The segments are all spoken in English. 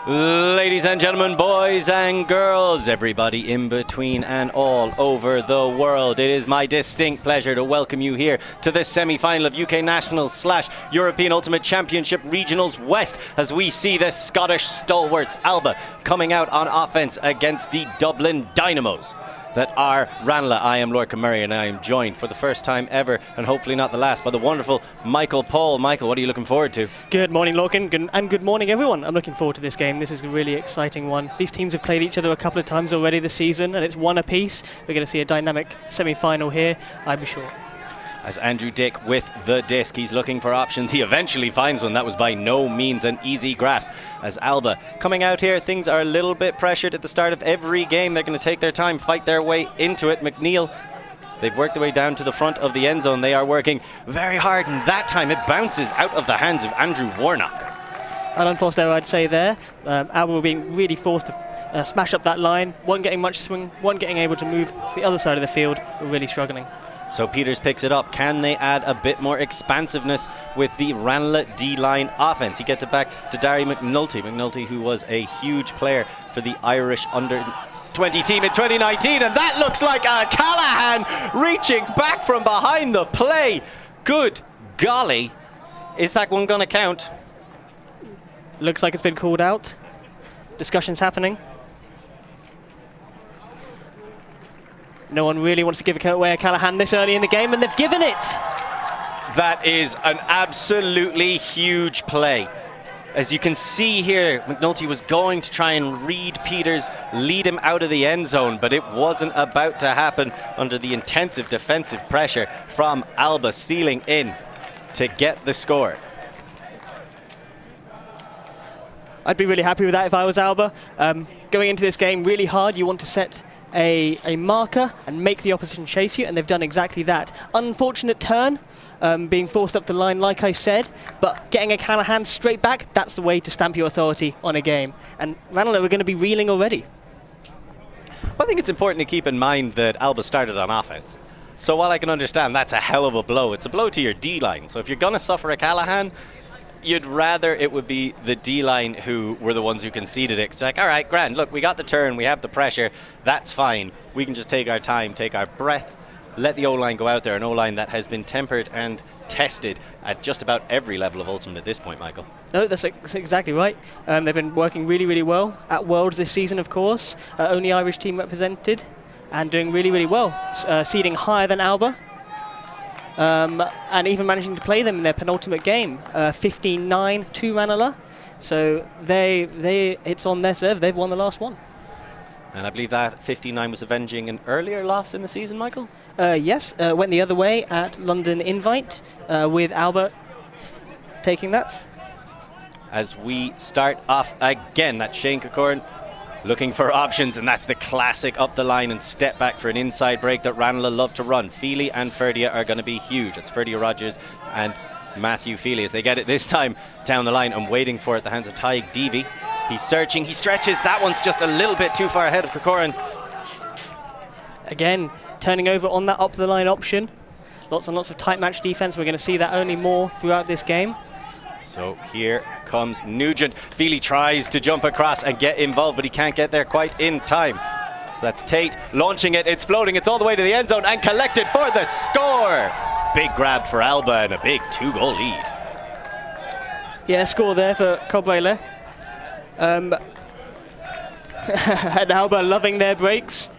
Ladies and gentlemen, boys and girls, everybody in between and all over the world, it is my distinct pleasure to welcome you here to the semi-final of UK Nationals / European Ultimate Championship Regionals West, as we see the Scottish stalwarts Alba coming out on offence against the Dublin Dynamos that are Ranelagh. I am Lorcan Murray, and I am joined for the first time ever, and hopefully not the last, by the wonderful Michael Paul. Michael, what are you looking forward to? Good morning, Lorcan, and good morning, everyone. I'm looking forward to this game. This is a really exciting one. These teams have played each other a couple of times already this season, and it's one apiece. We're going to see a dynamic semi-final here, I'm sure. As Andrew Dick with the disc, he's looking for options. He eventually finds one. That was by no means an easy grasp. As Alba coming out here, things are a little bit pressured at the start of every game. They're going to take their time, fight their way into it. McNeil, they've worked their way down to the front of the end zone. They are working very hard, and that time it bounces out of the hands of Andrew Warnock. An unforced error, I'd say there. Alba were being really forced to smash up that line. One getting much swing, one getting able to move to the other side of the field. We're really struggling. So Peters picks it up. Can they add a bit more expansiveness with the Ranelagh D-line offense? He gets it back to Darry McNulty. McNulty, who was a huge player for the Irish under-20 team in 2019. And that looks like a Callahan reaching back from behind the play. Good golly. Is that one going to count? Looks like it's been called out. Discussions happening. No one really wants to give away a Callahan this early in the game, and they've given it. That is an absolutely huge play. As you can see here, McNulty was going to try and read Peters, lead him out of the end zone, but it wasn't about to happen under the intensive defensive pressure from Alba stealing in to get the score. I'd be really happy with that if I was Alba. Going into this game really hard, you want to set a marker and make the opposition chase you, and they've done exactly that. Unfortunate turn, being forced up the line like I said, but getting a Callahan straight back, that's the way to stamp your authority on a game. And Ranelagh are going to be reeling already. Well, I think it's important to keep in mind that Alba started on offense. So while I can understand that's a hell of a blow, it's a blow to your D-line. So if you're going to suffer a Callahan, you'd rather it would be the D-line who were the ones who conceded it. It's like, all right, grand, look, we got the turn, we have the pressure, that's fine. We can just take our time, take our breath, let the O-line go out there, an O-line that has been tempered and tested at just about every level of Ultimate at this point, Michael. No, that's exactly right. They've been working really, really well at Worlds this season, of course. Only Irish team represented and doing really, really well. Seeding higher than Alba. And even managing to play them in their penultimate game, 15-9 to Ranelagh. So it's on their serve. They've won the last one. And I believe that 15-9 was avenging an earlier loss in the season, Michael? Yes, went the other way at London Invite, with Alba taking that. As we start off again, that's Shane Corcoran looking for options, and that's the classic up the line and step back for an inside break that Ranelagh love to run. Feely and Ferdia are going to be huge. It's Ferdia Rogers and Matthew Feely as they get it this time down the line and waiting for it at the hands of Tyg Deavy. He's searching, he stretches, that one's just a little bit too far ahead of Corcoran. Again, turning over on that up the line option. Lots and lots of tight match defense. We're going to see that only more throughout this game. So here comes Nugent. Feely tries to jump across and get involved, but he can't get there quite in time. So that's Tate launching it. It's floating. It's all the way to the end zone and collected for the score. Big grab for Alba and a big 2-goal lead. Yeah, score there for Cobrele. And Alba loving their breaks.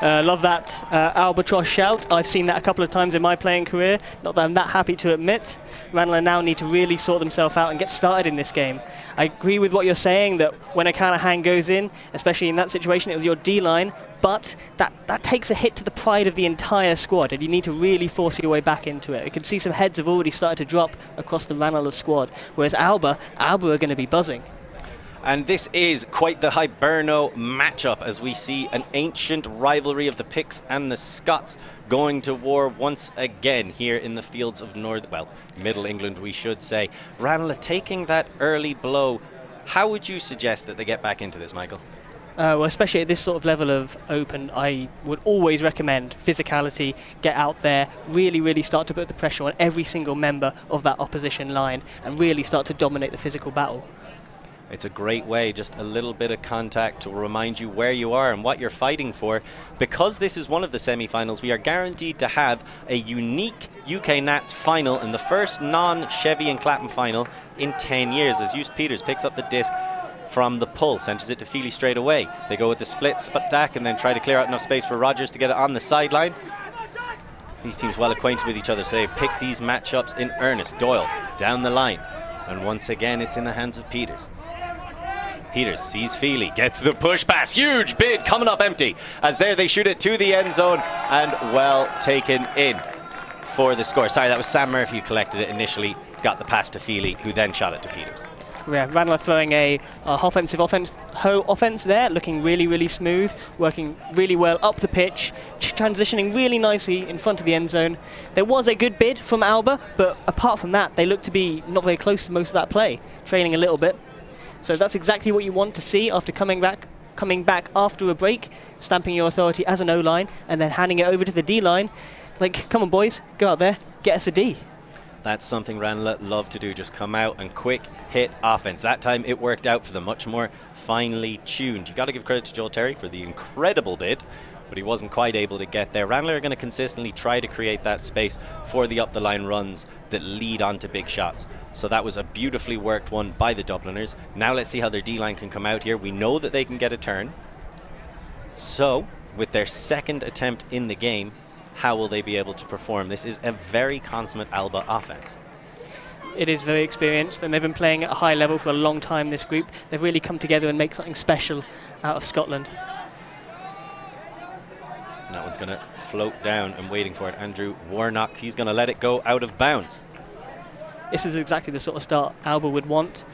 Love that albatross shout. I've seen that a couple of times in my playing career. Not that I'm that happy to admit. Ranelagh now need to really sort themselves out and get started in this game. I agree with what you're saying, that when a Callahan goes in, especially in that situation, it was your D-line, but that takes a hit to the pride of the entire squad, and you need to really force your way back into it. You can see some heads have already started to drop across the Ranelagh squad, whereas Alba are going to be buzzing. And this is quite the Hiberno matchup, as we see an ancient rivalry of the Picts and the Scots going to war once again here in the fields of Middle England, we should say. Ranelagh taking that early blow. How would you suggest that they get back into this, Michael? Well, especially at this sort of level of open, I would always recommend physicality, get out there, really start to put the pressure on every single member of that opposition line and really start to dominate the physical battle. It's a great way, just a little bit of contact to remind you where you are and what you're fighting for. Because this is one of the semi-finals, we are guaranteed to have a unique UK Nats final in the first non-Chevy and Clapham final in 10 years, as Hughes Peters picks up the disc from the pull, centres it to Feely straight away. They go with the split stack and then try to clear out enough space for Rogers to get it on the sideline. These teams well acquainted with each other, so they pick these matchups in earnest. Doyle down the line, and once again it's in the hands of Peters. Peters sees Feely, gets the push pass, huge bid coming up empty, as there they shoot it to the end zone and well taken in for the score. Sorry, that was Sam Murphy who collected it initially, got the pass to Feely, who then shot it to Peters. Yeah, Ranelagh throwing a offensive offense there, looking really smooth, working really well up the pitch, transitioning really nicely in front of the end zone. There was a good bid from Alba, but apart from that, they looked to be not very close to most of that play, trailing a little bit. So that's exactly what you want to see after coming back after a break, stamping your authority as an O-line, and then handing it over to the D-line. Like, come on boys, go out there, get us a D. That's something Ranelagh love to do, just come out and quick hit offense. That time it worked out for them, much more finely tuned. You got to give credit to Joel Terry for the incredible bid, but he wasn't quite able to get there. Ranelagh are going to consistently try to create that space for the up-the-line runs that lead on to big shots. So that was a beautifully worked one by the Dubliners. Now let's see how their D-line can come out here. We know that they can get a turn. So, with their second attempt in the game, how will they be able to perform? This is a very consummate Alba offense. It is very experienced, and they've been playing at a high level for a long time, this group. They've really come together and make something special out of Scotland. And that one's going to float down and waiting for it. Andrew Warnock, he's going to let it go out of bounds. This is exactly the sort of start Alba would want,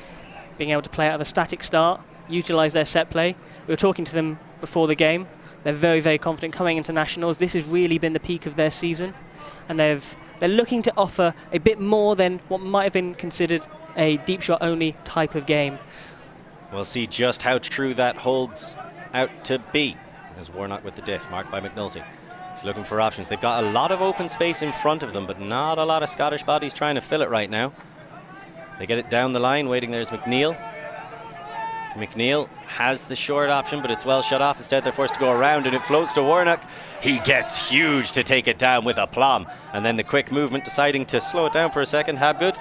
being able to play out of a static start, utilise their set play. We were talking to them before the game. They're very confident coming into nationals. This has really been the peak of their season, and they're looking to offer a bit more than what might have been considered a deep shot only type of game. We'll see just how true that holds out to be. As Warnock with the disc, marked by McNulty. He's looking for options. They've got a lot of open space in front of them, but not a lot of Scottish bodies trying to fill it right now. They get it down the line, waiting. There's McNeil. McNeil has the short option, but it's well shut off. Instead, they're forced to go around, and it floats to Warnock. He gets huge to take it down with aplomb. And then the quick movement, deciding to slow it down for a second. Habgood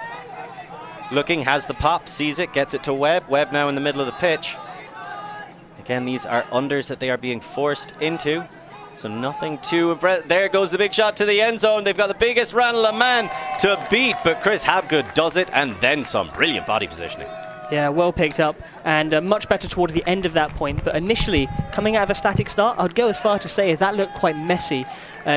looking, has the pop, sees it, gets it to Webb. Webb now in the middle of the pitch. Again, these are unders that they are being forced into. So nothing too impressive. There goes the big shot to the end zone. They've got the biggest Ranelagh man to beat, but Chris Habgood does it, and then some. Brilliant body positioning. Yeah, well picked up, and much better towards the end of that point. But initially, coming out of a static start, I'd go as far to say that looked quite messy.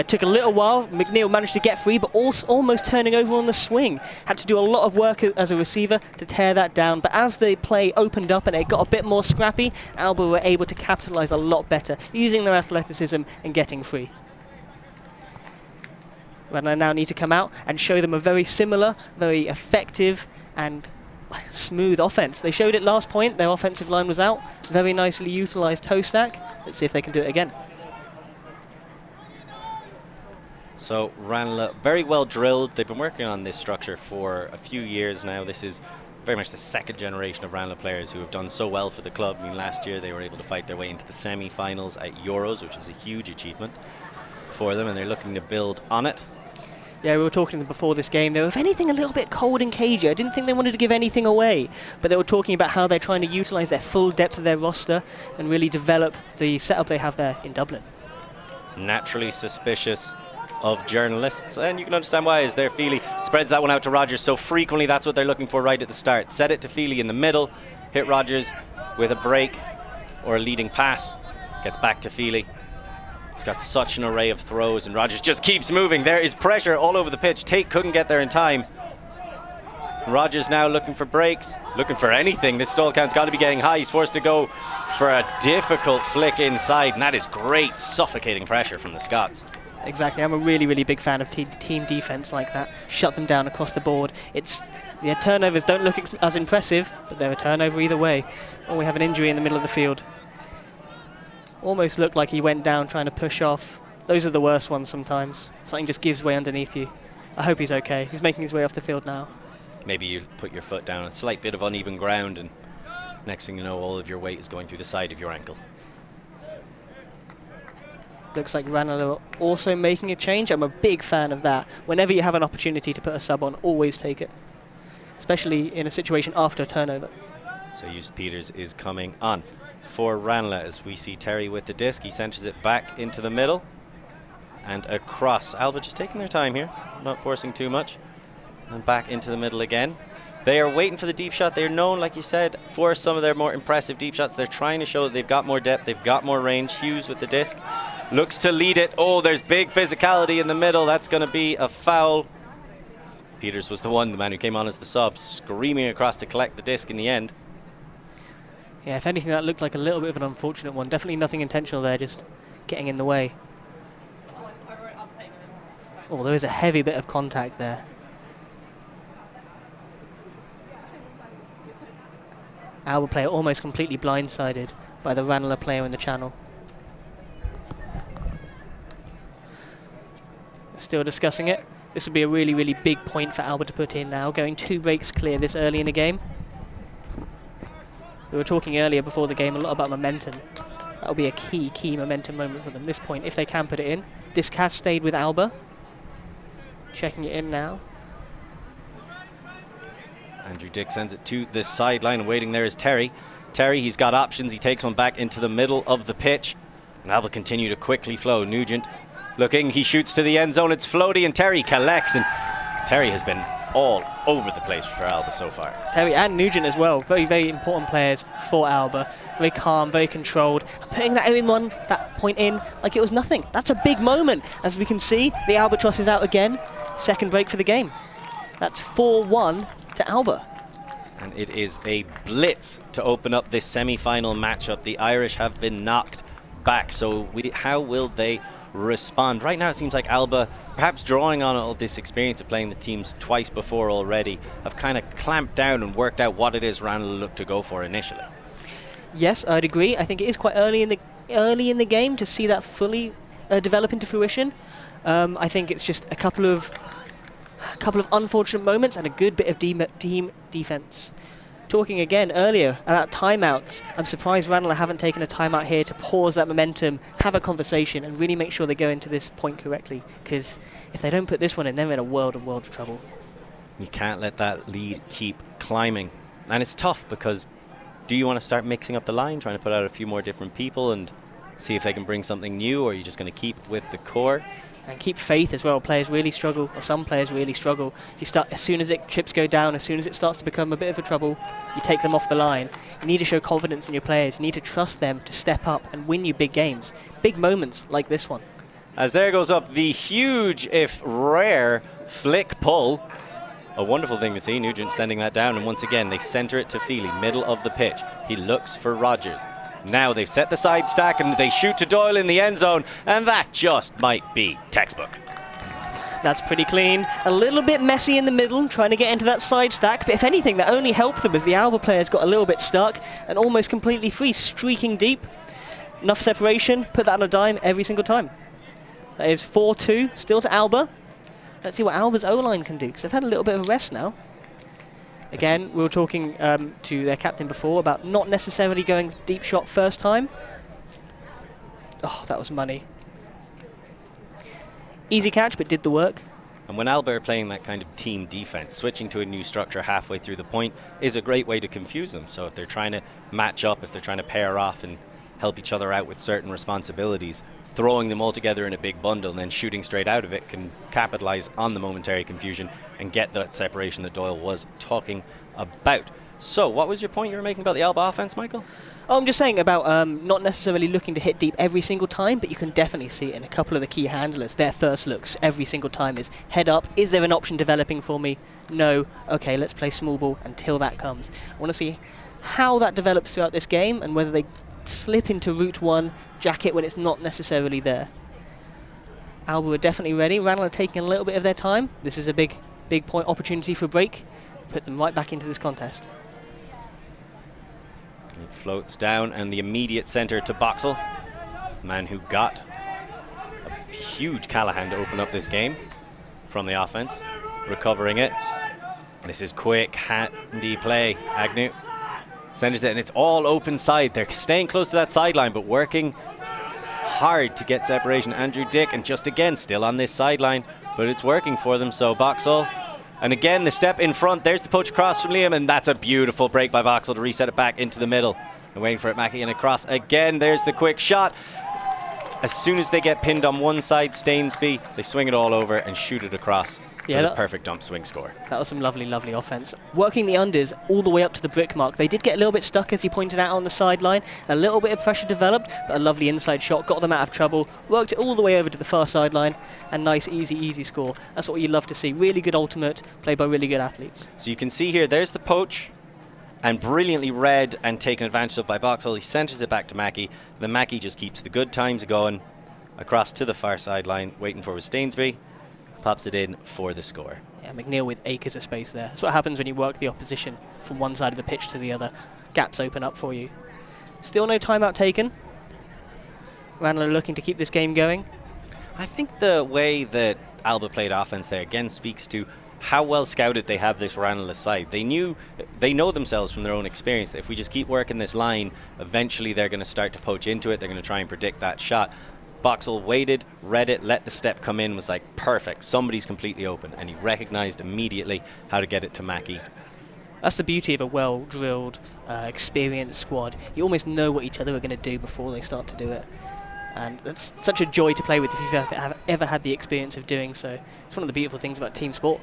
Took a little while. McNeil managed to get free, but also almost turning over on the swing. Had to do a lot of work as a receiver to tear that down. But as the play opened up and it got a bit more scrappy, Alba were able to capitalise a lot better, using their athleticism and getting free. Ranelagh now need to come out and show them a very similar, very effective and smooth offense. They showed it last point. Their offensive line was out. Very nicely utilised toe stack. Let's see if they can do it again. So Ranelagh, very well drilled. They've been working on this structure for a few years now. This is very much the second generation of Ranelagh players who have done so well for the club. I mean, last year they were able to fight their way into the semi-finals at Euros, which is a huge achievement for them, and they're looking to build on it. Yeah, we were talking to them before this game. They were, if anything, a little bit cold and cagey. I didn't think they wanted to give anything away, but they were talking about how they're trying to utilise their full depth of their roster and really develop the setup they have there in Dublin. Naturally suspicious of journalists, and you can understand why, as there Feely spreads that one out to Rogers so frequently. That's what they're looking for right at the start. Set it to Feely in the middle, hit Rogers with a break or a leading pass, gets back to Feely. He's got such an array of throws, and Rogers just keeps moving. There is pressure all over the pitch. Tate couldn't get there in time. Rogers now looking for breaks, looking for anything. This stall count's got to be getting high. He's forced to go for a difficult flick inside, and that is great suffocating pressure from the Scots. Exactly. I'm a really big fan of team defense like that. Shut them down across the board. The turnovers don't look as impressive, but they're a turnover either way. And we have an injury in the middle of the field. Almost looked like he went down trying to push off. Those are the worst ones sometimes. Something just gives way underneath you. I hope he's okay. He's making his way off the field now. Maybe you put your foot down, a slight bit of uneven ground, and next thing you know, all of your weight is going through the side of your ankle. Looks like Ranelagh also making a change. I'm a big fan of that. Whenever you have an opportunity to put a sub on, always take it. Especially in a situation after a turnover. So Just Peters is coming on for Ranelagh as we see Terry with the disc. He centers it back into the middle and across. Alba just taking their time here, not forcing too much. And back into the middle again. They are waiting for the deep shot. They're known, like you said, for some of their more impressive deep shots. They're trying to show that they've got more depth, they've got more range. Hughes with the disc looks to lead it. Oh, there's big physicality in the middle. That's going to be a foul. Peters was the man who came on as the sub, screaming across to collect the disc in the end. Yeah, if anything, that looked like a little bit of an unfortunate one. Definitely nothing intentional there, just getting in the way. Oh, there is a heavy bit of contact there. Alba player almost completely blindsided by the Ranelagh player in the channel. Still discussing it. This would be a really, really big point for Alba to put in now, going 2 breaks clear this early in the game. We were talking earlier before the game a lot about momentum. That will be a key momentum moment for them. This point, if they can put it in. Disc has stayed with Alba. Checking it in now. Andrew Dick sends it to the sideline, and waiting there is Terry. Terry, he's got options. He takes one back into the middle of the pitch. And Alba continue to quickly flow. Nugent looking, he shoots to the end zone. It's floaty, and Terry collects. And Terry has been all over the place for Alba so far. Terry and Nugent as well. Very, very important players for Alba. Very calm, very controlled. And putting that point in like it was nothing. That's a big moment. As we can see, the Albatross is out again. Second break for the game. That's 4-1 to Alba. And it is a blitz to open up this semi-final matchup. The Irish have been knocked back, so how will they respond? Right now it seems like Alba, perhaps drawing on all this experience of playing the teams twice before already, have kind of clamped down and worked out what it is Ranelagh looked to go for initially. Yes, I'd agree. I think it is quite early in the game to see that fully develop into fruition. I think it's just a couple of unfortunate moments and a good bit of team defense. Talking again earlier about timeouts, I'm surprised Ranelagh haven't taken a timeout here to pause that momentum, have a conversation, and really make sure they go into this point correctly. Because if they don't put this one in, they're in a world of trouble. You can't let that lead keep climbing. And it's tough because do you want to start mixing up the line, trying to put out a few more different people and see if they can bring something new, or are you just going to keep with the core? And keep faith as well. Players really struggle, or some players really struggle. If you start, as soon as chips go down, as soon as it starts to become a bit of a trouble, you take them off the line. You need to show confidence in your players. You need to trust them to step up and win you big games. Big moments like this one. As there goes up the huge, if rare, flick pull. A wonderful thing to see. Nugent sending that down, and once again they center it to Feely, middle of the pitch. He looks for Rogers. Now they've set the side stack and they shoot to Doyle in the end zone, and that just might be textbook. That's pretty clean. A little bit messy in the middle, trying to get into that side stack, but if anything, that only helped them as the Alba players got a little bit stuck and almost completely free, streaking deep. Enough separation, put that on a dime every single time. That is 4-2, still to Alba. Let's see what Alba's O-line can do, because they've had a little bit of a rest now. Again, we were talking to their captain before about not necessarily going deep shot first time. Oh, that was money. Easy catch, but did the work. And when Alba are playing that kind of team defense, switching to a new structure halfway through the point is a great way to confuse them. So if they're trying to match up, if they're trying to pair off and help each other out with certain responsibilities, throwing them all together in a big bundle and then shooting straight out of it can capitalize on the momentary confusion and get that separation that Doyle was talking about. So what was your point you were making about the Alba offense, Michael? Oh, I'm just saying about not necessarily looking to hit deep every single time, but you can definitely see it in a couple of the key handlers. Their first looks every single time is head up. Is there an option developing for me? No. Okay, let's play small ball until that comes. I want to see how that develops throughout this game and whether they slip into route one, jacket when it's not necessarily there. Alba are definitely ready. Ranelagh taking a little bit of their time. This is a big point opportunity for a break. Put them right back into this contest. It floats down and the immediate center to Boxall. Man who got a huge Callahan to open up this game from the offense. Recovering it. This is quick, handy play. Agnew centers it, and it's all open side. They're staying close to that sideline, but working hard to get separation. Andrew Dick, and just again, still on this sideline, but it's working for them. So Boxall, and again, the step in front. There's the poach across from Liam, and that's a beautiful break by Boxall to reset it back into the middle. And waiting for it, Mackie, and across again. There's the quick shot. As soon as they get pinned on one side, Stainsby, they swing it all over and shoot it across. Yeah, the perfect dump swing score. That was some lovely, lovely offense. Working the unders all the way up to the brick mark. They did get a little bit stuck, as he pointed out, on the sideline. A little bit of pressure developed, but a lovely inside shot got them out of trouble. Worked it all the way over to the far sideline, and nice, easy, easy score. That's what you love to see. Really good ultimate, played by really good athletes. So you can see here, there's the poach, and brilliantly read and taken advantage of by Boxall. He centres it back to Mackie. Then Mackie just keeps the good times going across to the far sideline, waiting for Stainsby. Pops it in for the score. Yeah, McNeil with acres of space there. That's what happens when you work the opposition from one side of the pitch to the other. Gaps open up for you. Still no timeout taken. Ranelagh looking to keep this game going. I think the way that Alba played offense there again speaks to how well scouted they have this Ranelagh side. They know themselves from their own experience that if we just keep working this line, eventually they're going to start to poach into it. They're going to try and predict that shot. Boxall waited, read it, let the step come in, was like, perfect, somebody's completely open, and he recognized immediately how to get it to Mackie. That's the beauty of a well-drilled, experienced squad. You almost know what each other are going to do before they start to do it. And that's such a joy to play with if you've ever had the experience of doing so. It's one of the beautiful things about team sport.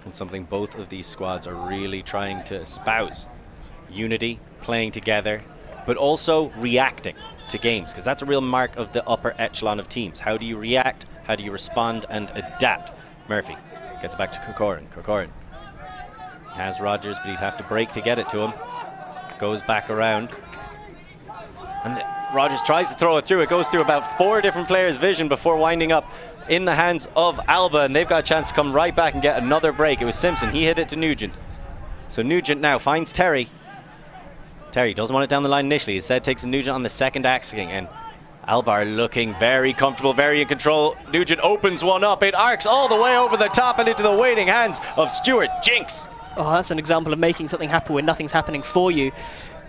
And something both of these squads are really trying to espouse. Unity, playing together, but also reacting to games, because that's a real mark of the upper echelon of teams. How do you react? How do you respond and adapt? Murphy gets it back to Corcoran. Corcoran has Rogers, but he'd have to break to get it to him. Goes back around. And Rogers tries to throw it through. It goes through about 4 different players' vision before winding up in the hands of Alba, and they've got a chance to come right back and get another break. It was Simpson. He hit it to Nugent. So Nugent now finds Terry. Terry doesn't want it down the line initially. Instead takes Nugent on the second axing, and Alba are looking very comfortable, very in control. Nugent opens one up. It arcs all the way over the top and into the waiting hands of Stuart Jinx. Oh, that's an example of making something happen when nothing's happening for you.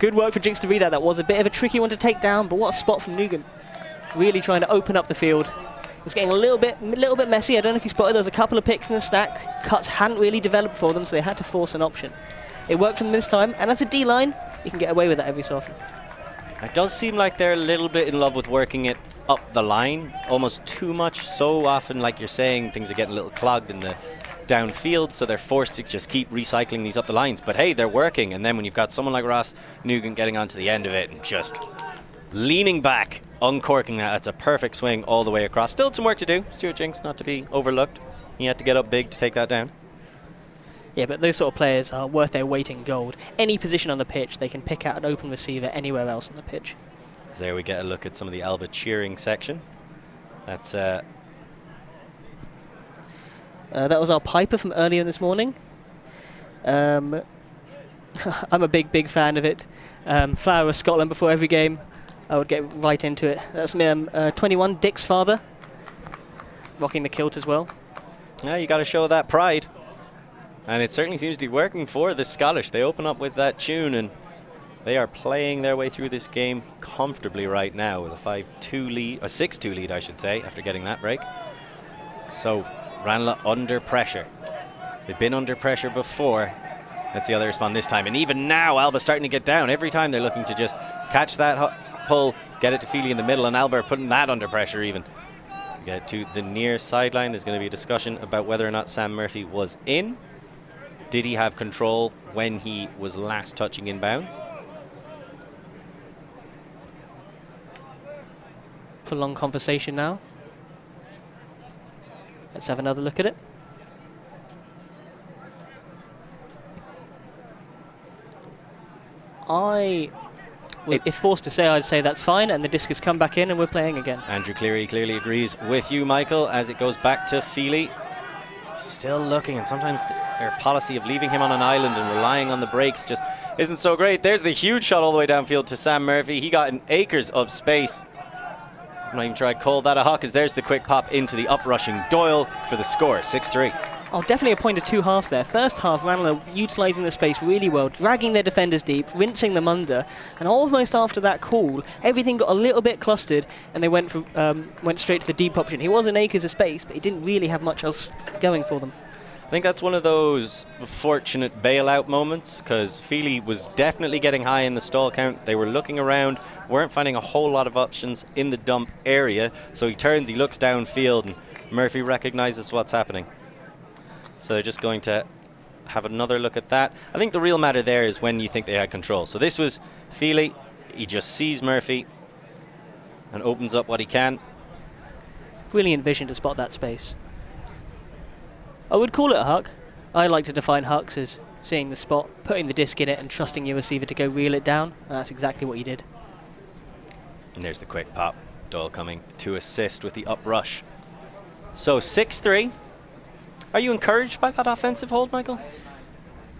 Good work for Jinx to read that. That was a bit of a tricky one to take down, but what a spot from Nugent. Really trying to open up the field. It's getting a little bit messy. I don't know if you spotted, there was a couple of picks in the stack. Cuts hadn't really developed for them, so they had to force an option. It worked for them this time, and as a D-line, you can get away with that every so often. It does seem like they're a little bit in love with working it up the line, almost too much. So often, like you're saying, things are getting a little clogged in the downfield, so they're forced to just keep recycling these up the lines. But hey, they're working, and then when you've got someone like Ross Nugent getting onto the end of it and just leaning back, uncorking that's a perfect swing all the way across. Still some work to do. Stuart Jinx not to be overlooked. He had to get up big to take that down. Yeah, but those sort of players are worth their weight in gold. Any position on the pitch, they can pick out an open receiver anywhere else on the pitch. So there we get a look at some of the Alba cheering section. That's that was our Piper from earlier this morning. I'm a big fan of it. Flower of Scotland before every game. I would get right into it. That's 21, Dick's father, rocking the kilt as well. Yeah, you got to show that pride. And it certainly seems to be working for the Scottish. They open up with that tune, and they are playing their way through this game comfortably right now with a 5-2 lead, a 6-2 lead, I should say, after getting that break. So Ranelagh under pressure. They've been under pressure before. Let's see how they respond this time. And even now, Alba's starting to get down. Every time they're looking to just catch that pull, get it to Feely in the middle, and Alba are putting that under pressure even. Get to the near sideline. There's going to be a discussion about whether or not Sam Murphy was in. Did he have control when he was last touching in bounds? Prolonged conversation now. Let's have another look at it. If forced to say, I'd say that's fine, and the disc has come back in and we're playing again. Andrew Cleary clearly agrees with you, Michael, as it goes back to Feely. Still looking, and sometimes their policy of leaving him on an island and relying on the breaks just isn't so great. There's the huge shot all the way downfield to Sam Murphy. He got an acres of space. I'm not even trying to call that a hawk, as there's the quick pop into the uprushing Doyle for the score, 6-3. Oh, definitely a point of two halves there. First half, Ranelagh utilising the space really well, dragging their defenders deep, rinsing them under, and almost after that call, everything got a little bit clustered, and they went straight to the deep option. He was in acres of space, but he didn't really have much else going for them. I think that's one of those fortunate bailout moments, because Feely was definitely getting high in the stall count. They were looking around, weren't finding a whole lot of options in the dump area, so he turns, he looks downfield, and Murphy recognises what's happening. So they're just going to have another look at that. I think the real matter there is when you think they had control. So this was Feely. He just sees Murphy and opens up what he can. Brilliant vision to spot that space. I would call it a huck. I like to define hucks as seeing the spot, putting the disc in it and trusting your receiver to go reel it down. And that's exactly what he did. And there's the quick pop. Doyle coming to assist with the uprush. So 6-3. Are you encouraged by that offensive hold, Michael?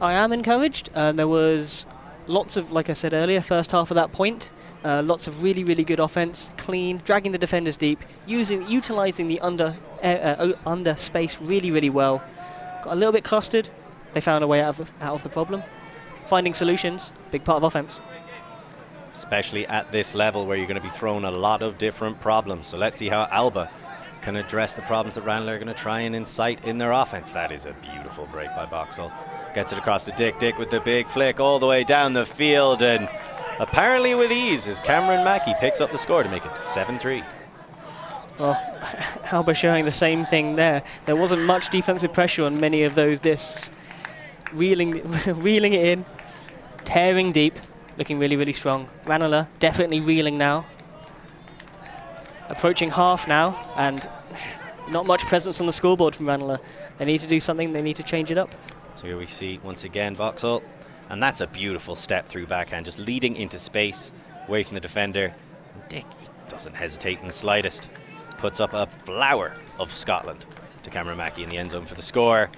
I am encouraged. There was lots of, like I said earlier, first half of that point. Lots of really, really good offense, clean, dragging the defenders deep, utilising the under space really, really well. Got a little bit clustered. They found a way out of the problem. Finding solutions, big part of offense. Especially at this level where you're going to be thrown a lot of different problems. So let's see how Alba can address the problems that Ranelagh are going to try and incite in their offense. That is a beautiful break by Boxall. Gets it across to Dick. Dick with the big flick all the way down the field, and apparently with ease as Cameron Mackey picks up the score to make it 7-3. Well, Alba showing the same thing there. There wasn't much defensive pressure on many of those discs. Reeling it in, tearing deep, looking really, really strong. Ranelagh definitely reeling now. Approaching half now, and not much presence on the scoreboard from Ranelagh. They need to do something, they need to change it up. So here we see once again Boxall, and that's a beautiful step through backhand, just leading into space, away from the defender. And Dick, he doesn't hesitate in the slightest. Puts up a flower of Scotland to Cameron Mackey in the end zone for the score.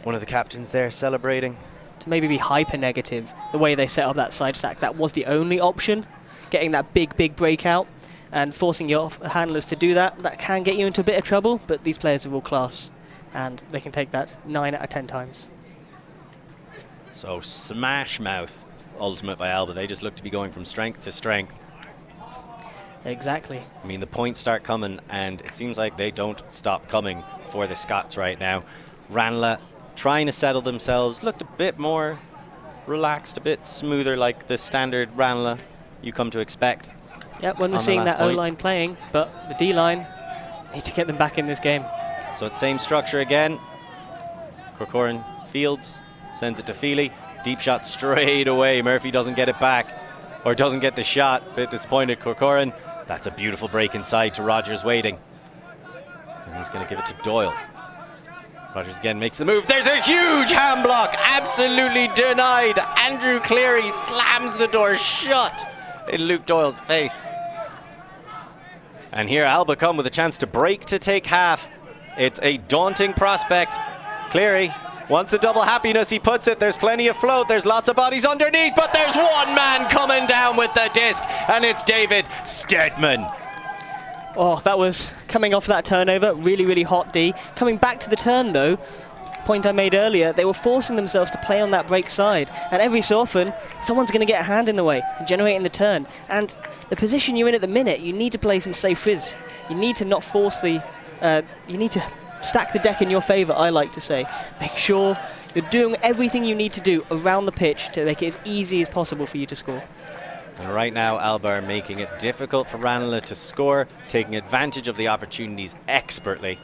One of the captains there celebrating. To maybe be hyper negative, the way they set up that side stack, that was the only option. Getting that big, big breakout and forcing your handlers to do that, that can get you into a bit of trouble, but these players are all class, and they can take that 9 out of 10 times. So smash mouth ultimate by Alba. They just look to be going from strength to strength. Exactly. I mean, the points start coming, and it seems like they don't stop coming for the Scots right now. Ranelagh trying to settle themselves, looked a bit more relaxed, a bit smoother, like the standard Ranelagh you come to expect. Yep, when we're seeing that O-line playing, but the D-line need to get them back in this game. So it's same structure again. Corcoran fields, sends it to Feely. Deep shot straight away. Murphy doesn't get it back, or doesn't get the shot. Bit disappointed, Corcoran. That's a beautiful break inside to Rogers waiting. And he's going to give it to Doyle. Rogers again makes the move. There's a huge hand block. Absolutely denied. Andrew Cleary slams the door shut in Luke Doyle's face. And here Alba come with a chance to break to take half. It's a daunting prospect. Cleary wants the double happiness. He puts it. There's plenty of float. There's lots of bodies underneath, but there's one man coming down with the disc, and it's David Stedman. Oh, that was coming off that turnover. Really, really hot D. Coming back to the turn, though, point I made earlier, they were forcing themselves to play on that break side. And every so often, someone's going to get a hand in the way and generating the turn. And the position you're in at the minute, you need to play some safe frizz. You need to not force the... you need to stack the deck in your favour, I like to say. Make sure you're doing everything you need to do around the pitch to make it as easy as possible for you to score. And right now, Alba are making it difficult for Ranelagh to score, taking advantage of the opportunities expertly,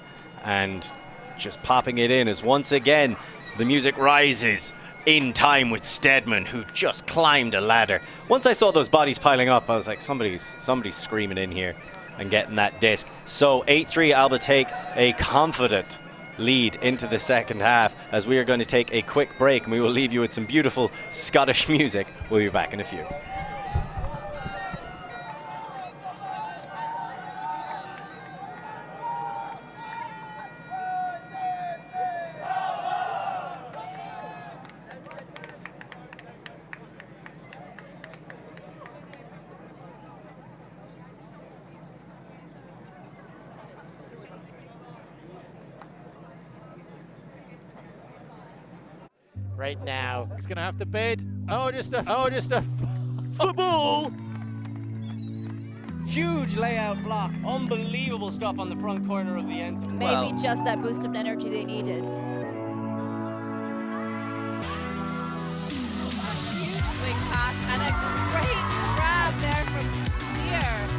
and just popping it in as once again the music rises in time with Stedman, who just climbed a ladder. Once I saw those bodies piling up, I was like, somebody's screaming in here and getting that disc. So 8-3, Alba take a confident lead into the second half, as we are going to take a quick break, and we will leave you with some beautiful Scottish music. We'll be back in a few. right now. He's gonna have to bid. Oh, just a football. Huge layout block. Unbelievable stuff on the front corner of the end zone. Maybe just that boost of energy they needed. Huge swing pass and a great grab there from Spear.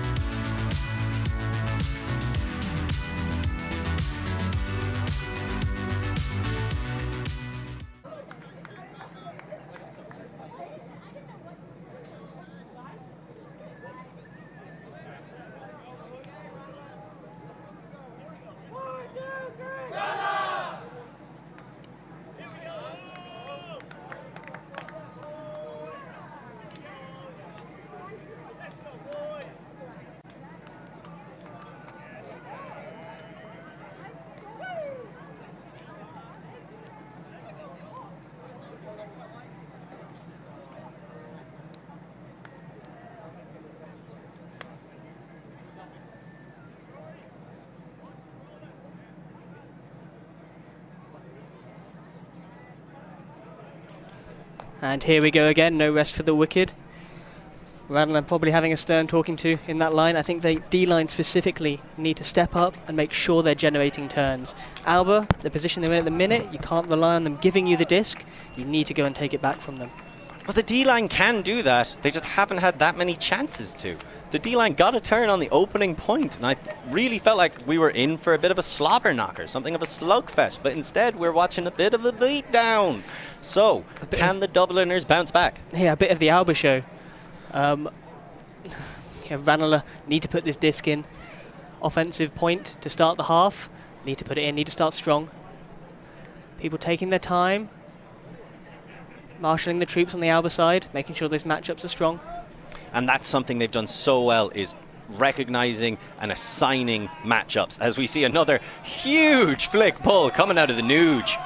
And here we go again, no rest for the wicked. Ranelagh probably having a stern talking to in that line. I think the D-line specifically need to step up and make sure they're generating turns. Alba, the position they're in at the minute, you can't rely on them giving you the disc. You need to go and take it back from them. Well, the D-line can do that. They just haven't had that many chances to. The D-line got a turn on the opening point, and I really felt like we were in for a bit of a slobber knocker, something of a slugfest, but instead we're watching a bit of a beatdown. So, can the Dubliners bounce back? Yeah, a bit of the Alba show. Ranelagh need to put this disc in. Offensive point to start the half. Need to put it in, need to start strong. People taking their time. Marshalling the troops on the Alba side, making sure those matchups are strong. And that's something they've done so well, is recognizing and assigning matchups. As we see another huge flick pull coming out of the Nuge,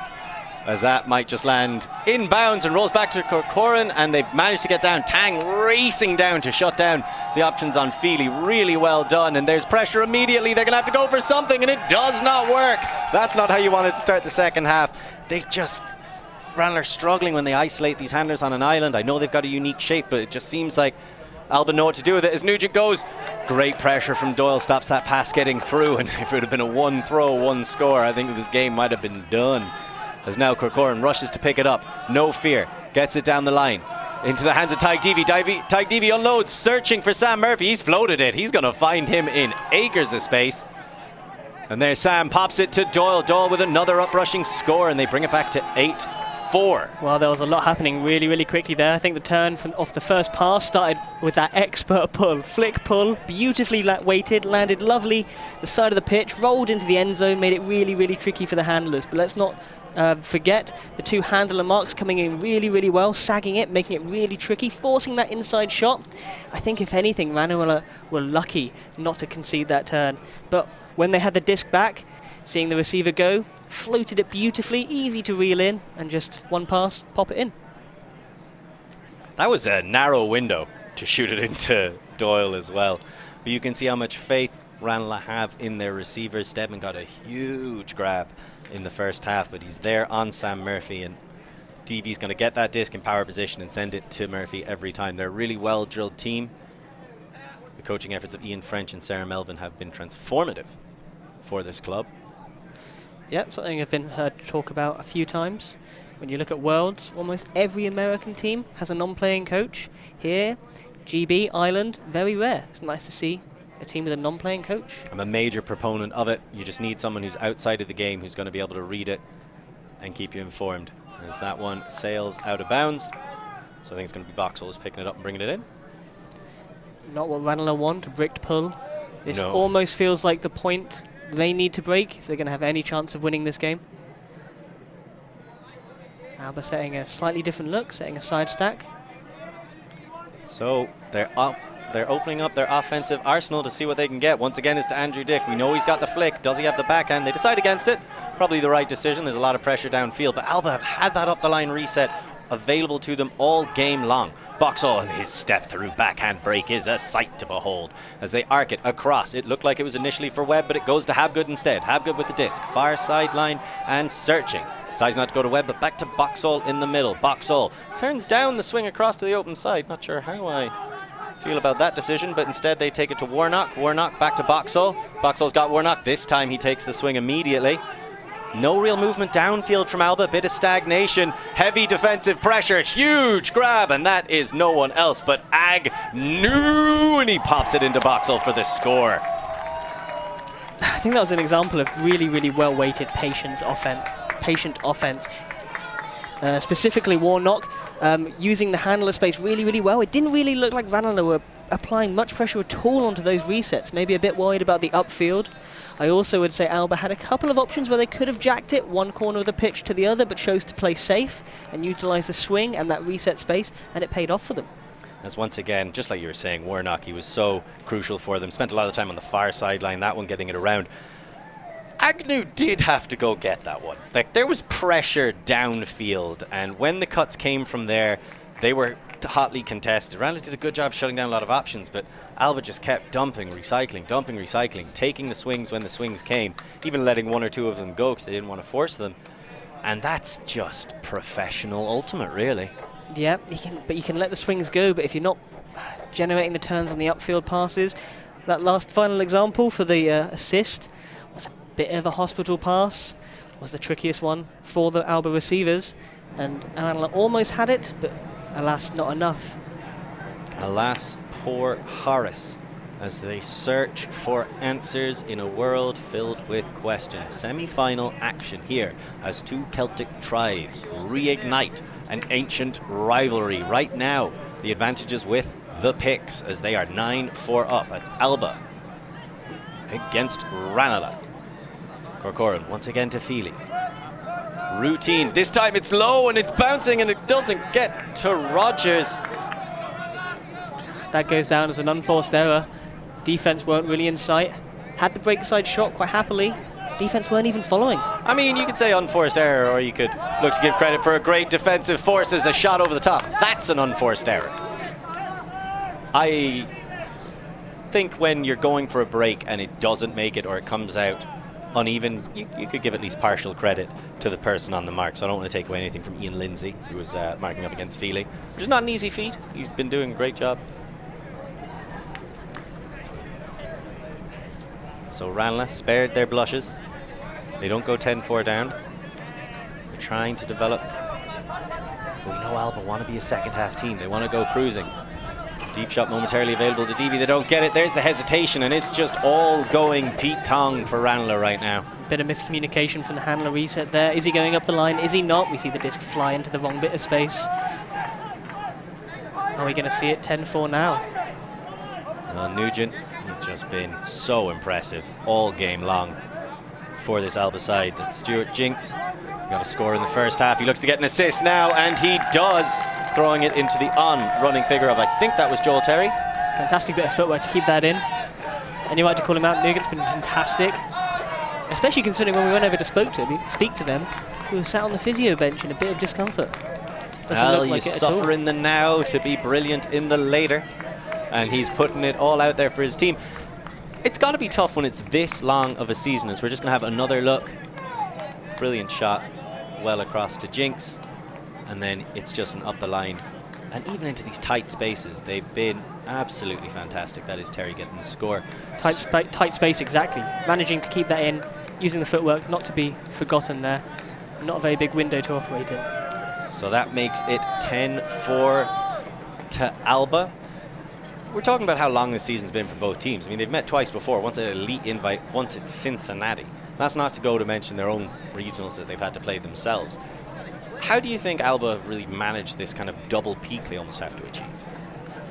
as that might just land inbounds and rolls back to Corcoran, and they've managed to get down. Tang racing down to shut down the options on Feely. Really well done, and there's pressure immediately. They're going to have to go for something, and it does not work. That's not how you wanted to start the second half. Ranelagh struggling when they isolate these handlers on an island. I know they've got a unique shape, but it just seems like Alba know what to do with it as Nugent goes. Great pressure from Doyle, stops that pass getting through, and if it would have been a one throw, one score, I think this game might have been done. As now Corcoran rushes to pick it up. No fear. Gets it down the line. Into the hands of Tyke Deevy. Tyke Deevy unloads, searching for Sam Murphy. He's floated it. He's going to find him in acres of space. And there Sam pops it to Doyle. Doyle with another uprushing score, and they bring it back to 8-4. Well, there was a lot happening really, really quickly there. I think the turn off the first pass started with that expert pull, flick pull, beautifully weighted, landed lovely the side of the pitch, rolled into the end zone, made it really, really tricky for the handlers. But let's not forget the two handler marks coming in really, really well, sagging it, making it really tricky, forcing that inside shot. I think if anything, Ranelagh were lucky not to concede that turn. But when they had the disc back, seeing the receiver go, floated it beautifully, easy to reel in, and just one pass, pop it in. That was a narrow window to shoot it into Doyle as well. But you can see how much faith Ranelagh have in their receivers. Stedman got a huge grab in the first half, but he's there on Sam Murphy, and Deevy's going to get that disc in power position and send it to Murphy every time. They're a really well-drilled team. The coaching efforts of Ian French and Sarah Melvin have been transformative for this club. Yeah, something I've been heard talk about a few times. When you look at Worlds, almost every American team has a non-playing coach. Here, GB, Ireland, very rare. It's nice to see a team with a non-playing coach. I'm a major proponent of it. You just need someone who's outside of the game who's going to be able to read it and keep you informed. As that one sails out of bounds. So I think it's going to be Boxall picking it up and bringing it in. Not what Ranelagh want, a bricked pull. This No. almost feels like the point they need to break if they're going to have any chance of winning this game. Alba setting a slightly different look, setting a side stack. So they're up. They're opening up their offensive arsenal to see what they can get. Once again, it's to Andrew Dick. We know he's got the flick. Does he have the backhand? They decide against it. Probably the right decision. There's a lot of pressure downfield, but Alba have had that up the line reset available to them all game long. Boxall and his step through backhand break is a sight to behold as they arc it across. It looked like it was initially for Webb, but it goes to Habgood instead. Habgood with the disc, far sideline and searching. Decides not to go to Webb, but back to Boxall in the middle. Boxall turns down the swing across to the open side. Not sure how I feel about that decision, but instead they take it to Warnock. Warnock back to Boxall. Boxall's got Warnock. This time he takes the swing immediately. No real movement downfield from Alba, bit of stagnation, heavy defensive pressure, huge grab, and that is no one else but Agnew, and he pops it into Boxall for the score. I think that was an example of really, really well-weighted patient offense. Specifically Warnock using the handler space really, really well. It didn't really look like Ranelagh were applying much pressure at all onto those resets, maybe a bit worried about the upfield. I also would say Alba had a couple of options where they could have jacked it one corner of the pitch to the other, but chose to play safe and utilize the swing and that reset space, and it paid off for them. As once again, just like you were saying, Warnock, he was so crucial for them. Spent a lot of time on the far sideline, that one getting it around. Agnew did have to go get that one. Like, there was pressure downfield, and when the cuts came from there, they were hotly contested. Ranelagh did a good job shutting down a lot of options, but Alba just kept dumping, recycling, taking the swings when the swings came, even letting one or two of them go because they didn't want to force them. And that's just professional ultimate, really. Yeah, you can let the swings go, but if you're not generating the turns on the upfield passes, that last final example for the assist was a bit of a hospital pass, was the trickiest one for the Alba receivers, and Ranelagh almost had it, but alas, not enough. Alas, poor Horace, as they search for answers in a world filled with questions. Semi-final action here as two Celtic tribes reignite an ancient rivalry. Right now, the advantage is with the Picts as they are 9-4 up. That's Alba against Ranelagh. Corcoran once again to Feely. Routine. This time it's low and it's bouncing and it doesn't get to Rogers. That goes down as an unforced error. Defense weren't really in sight. Had the break side shot quite happily. Defense weren't even following. I mean, you could say unforced error, or you could look to give credit for a great defensive force as a shot over the top. That's an unforced error. I think when you're going for a break and it doesn't make it or it comes out uneven, you could give at least partial credit to the person on the mark. So I don't want to take away anything from Ian Lindsay, who was marking up against Feely, which is not an easy feat. He's been doing a great job. So Ranelagh spared their blushes. They don't go 10-4 down. They're trying to develop. We know Alba want to be a second half team. They want to go cruising. Deep shot momentarily available to Deavy. They don't get it. There's the hesitation, and it's just all going Pete Tong for Ranelagh right now. Bit of miscommunication from the handler reset there. Is he going up the line? Is he not? We see the disc fly into the wrong bit of space. Are we going to see it 10-4 now? Nugent, he's just been so impressive all game long for this Alba side. That's Stuart Jinks. Got a score in the first half. He looks to get an assist now, and he does, throwing it into the running figure of, I think that was Joel Terry. Fantastic bit of footwork to keep that in. And you're right to call him out. Nugent's been fantastic, especially considering when we went over to speak to them, he was sat on the physio bench in a bit of discomfort. Well, you suffer in the now to be brilliant in the later, and he's putting it all out there for his team. It's got to be tough when it's this long of a season, as we're just going to have another look. Brilliant shot, well across to Jinks, and then it's just an up the line. And even into these tight spaces, they've been absolutely fantastic. That is Terry getting the score. Tight space, exactly. Managing to keep that in, using the footwork, not to be forgotten there. Not a very big window to operate in. So that makes it 10-4 to Alba. We're talking about how long this season's been for both teams. I mean, they've met twice before, once at Elite Invite, once at Cincinnati. That's not to go to mention their own regionals that they've had to play themselves. How do you think Alba really managed this kind of double peak they almost have to achieve?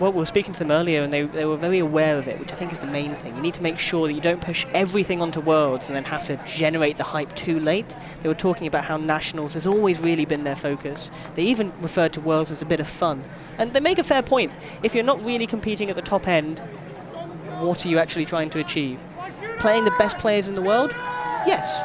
Well, we were speaking to them earlier, and they were very aware of it, which I think is the main thing. You need to make sure that you don't push everything onto Worlds and then have to generate the hype too late. They were talking about how Nationals has always really been their focus. They even referred to Worlds as a bit of fun. And they make a fair point. If you're not really competing at the top end, what are you actually trying to achieve? Playing the best players in the world? Yes.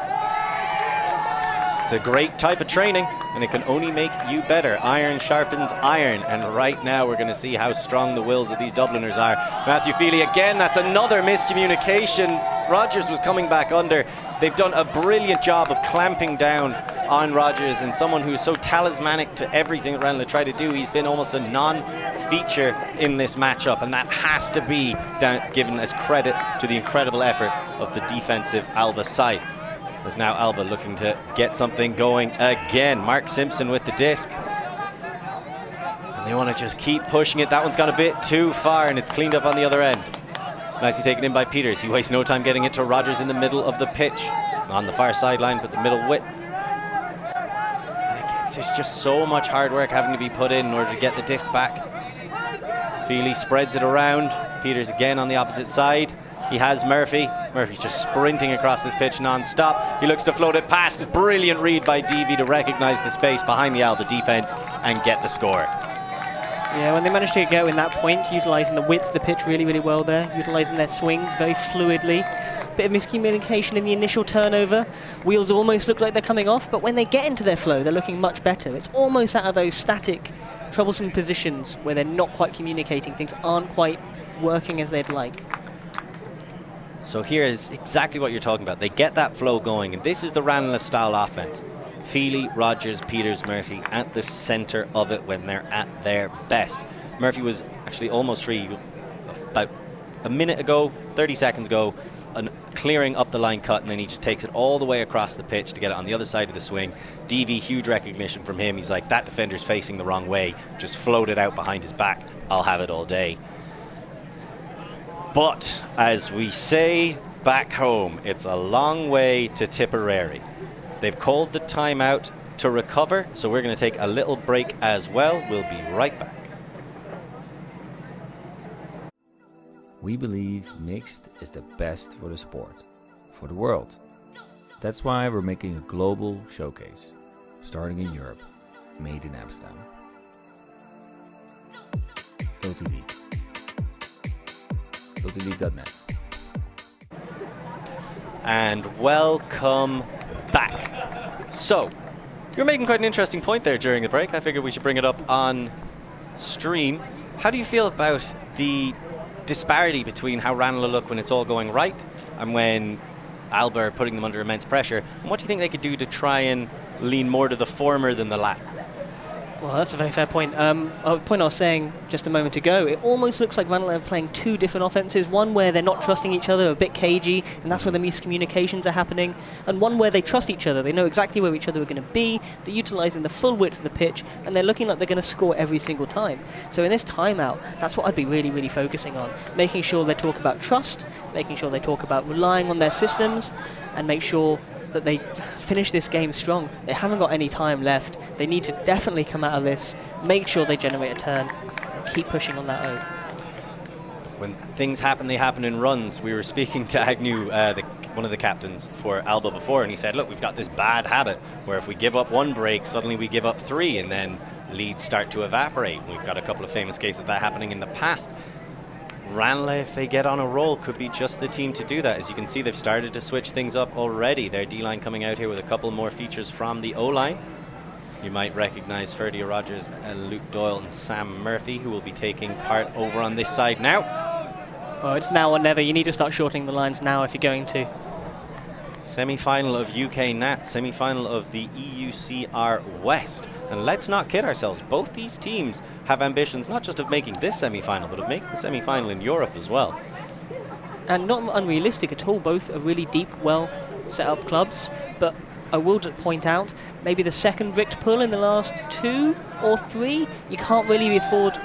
It's a great type of training, and it can only make you better. Iron sharpens iron, and right now we're going to see how strong the wills of these Dubliners are. Matthew Feely again, that's another miscommunication. Rogers was coming back under. They've done a brilliant job of clamping down on Rogers, and someone who is so talismanic to everything that Ranelagh tried to do. He's been almost a non-feature in this matchup, and that has to be given as credit to the incredible effort of the defensive Alba side. As now Alba looking to get something going again. Mark Simpson with the disc. And they want to just keep pushing it. That one's gone a bit too far, and it's cleaned up on the other end. Nicely taken in by Peters. He wastes no time getting it to Rogers in the middle of the pitch. On the far sideline, but the middle width. It's just so much hard work having to be put in order to get the disc back. Feely spreads it around. Peters again on the opposite side. He has Murphy. Murphy's just sprinting across this pitch non-stop. He looks to float it past. Brilliant read by DV to recognize the space behind the Alba defense and get the score. Yeah, when they managed to go in that point, utilising the width of the pitch really, really well there, utilising their swings very fluidly. Bit of miscommunication in the initial turnover. Wheels almost look like they're coming off, but when they get into their flow, they're looking much better. It's almost out of those static, troublesome positions where they're not quite communicating. Things aren't quite working as they'd like. So here is exactly what you're talking about. They get that flow going, and this is the Ranelagh style offense. Feely, Rogers, Peters, Murphy at the centre of it when they're at their best. Murphy was actually almost free about a minute ago, 30 seconds ago, clearing up the line cut, and then he just takes it all the way across the pitch to get it on the other side of the swing. DV, huge recognition from him. He's like, that defender's facing the wrong way. Just float it out behind his back. I'll have it all day. But as we say back home, it's a long way to Tipperary. They've called the timeout to recover, so we're going to take a little break as well. We'll be right back. We believe mixed is the best for the sport, for the world. That's why we're making a global showcase, starting in Europe, made in Amsterdam. ulti.TV. ulti.net. And welcome back. So, you're making quite an interesting point there during the break. I figured we should bring it up on stream. How do you feel about the disparity between how Ranelagh look when it's all going right and when Alba are putting them under immense pressure? And what do you think they could do to try and lean more to the former than the latter? Well, that's a very fair point. A point I was saying just a moment ago, it almost looks like Ranelagh are playing two different offenses. One where they're not trusting each other, a bit cagey, and that's where the miscommunications are happening. And one where they trust each other. They know exactly where each other are going to be. They're utilising the full width of the pitch, and they're looking like they're going to score every single time. So in this timeout, that's what I'd be really, really focusing on. Making sure they talk about trust, making sure they talk about relying on their systems, and make sure that they finish this game strong. They haven't got any time left. They need to definitely come out of this, make sure they generate a turn, and keep pushing on that O. When things happen, they happen in runs. We were speaking to Agnew, one of the captains for Alba before, and he said, look, we've got this bad habit where if we give up one break, suddenly we give up three, and then leads start to evaporate. We've got a couple of famous cases of that happening in the past. Ranelagh, if they get on a roll, could be just the team to do that. As you can see, they've started to switch things up already. Their D-line coming out here with a couple more features from the O-line. You might recognize Ferdy Rogers, Luke Doyle, and Sam Murphy, who will be taking part over on this side now. Oh, it's now or never. You need to start shortening the lines now if you're going to. Semi-final of UK Nat, semi-final of the EUCR West. And let's not kid ourselves, both these teams have ambitions not just of making this semi-final, but of making the semi-final in Europe as well. And not unrealistic at all. Both are really deep, well set up clubs, but I will point out maybe the second bricked pull in the last 2 or 3, you can't really afford.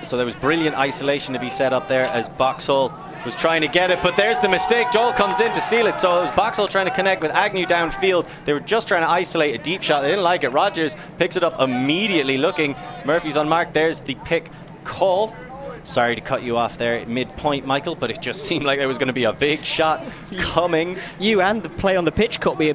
So there was brilliant isolation to be set up there as Boxall was trying to get it, but there's the mistake. Joel comes in to steal it, so it was Boxall trying to connect with Agnew downfield. They were just trying to isolate a deep shot. They didn't like it. Rogers picks it up immediately looking. Murphy's unmarked. There's the pick call. Sorry to cut you off there at mid-point, Michael, but it just seemed like there was going to be a big shot coming. You and the play on the pitch caught me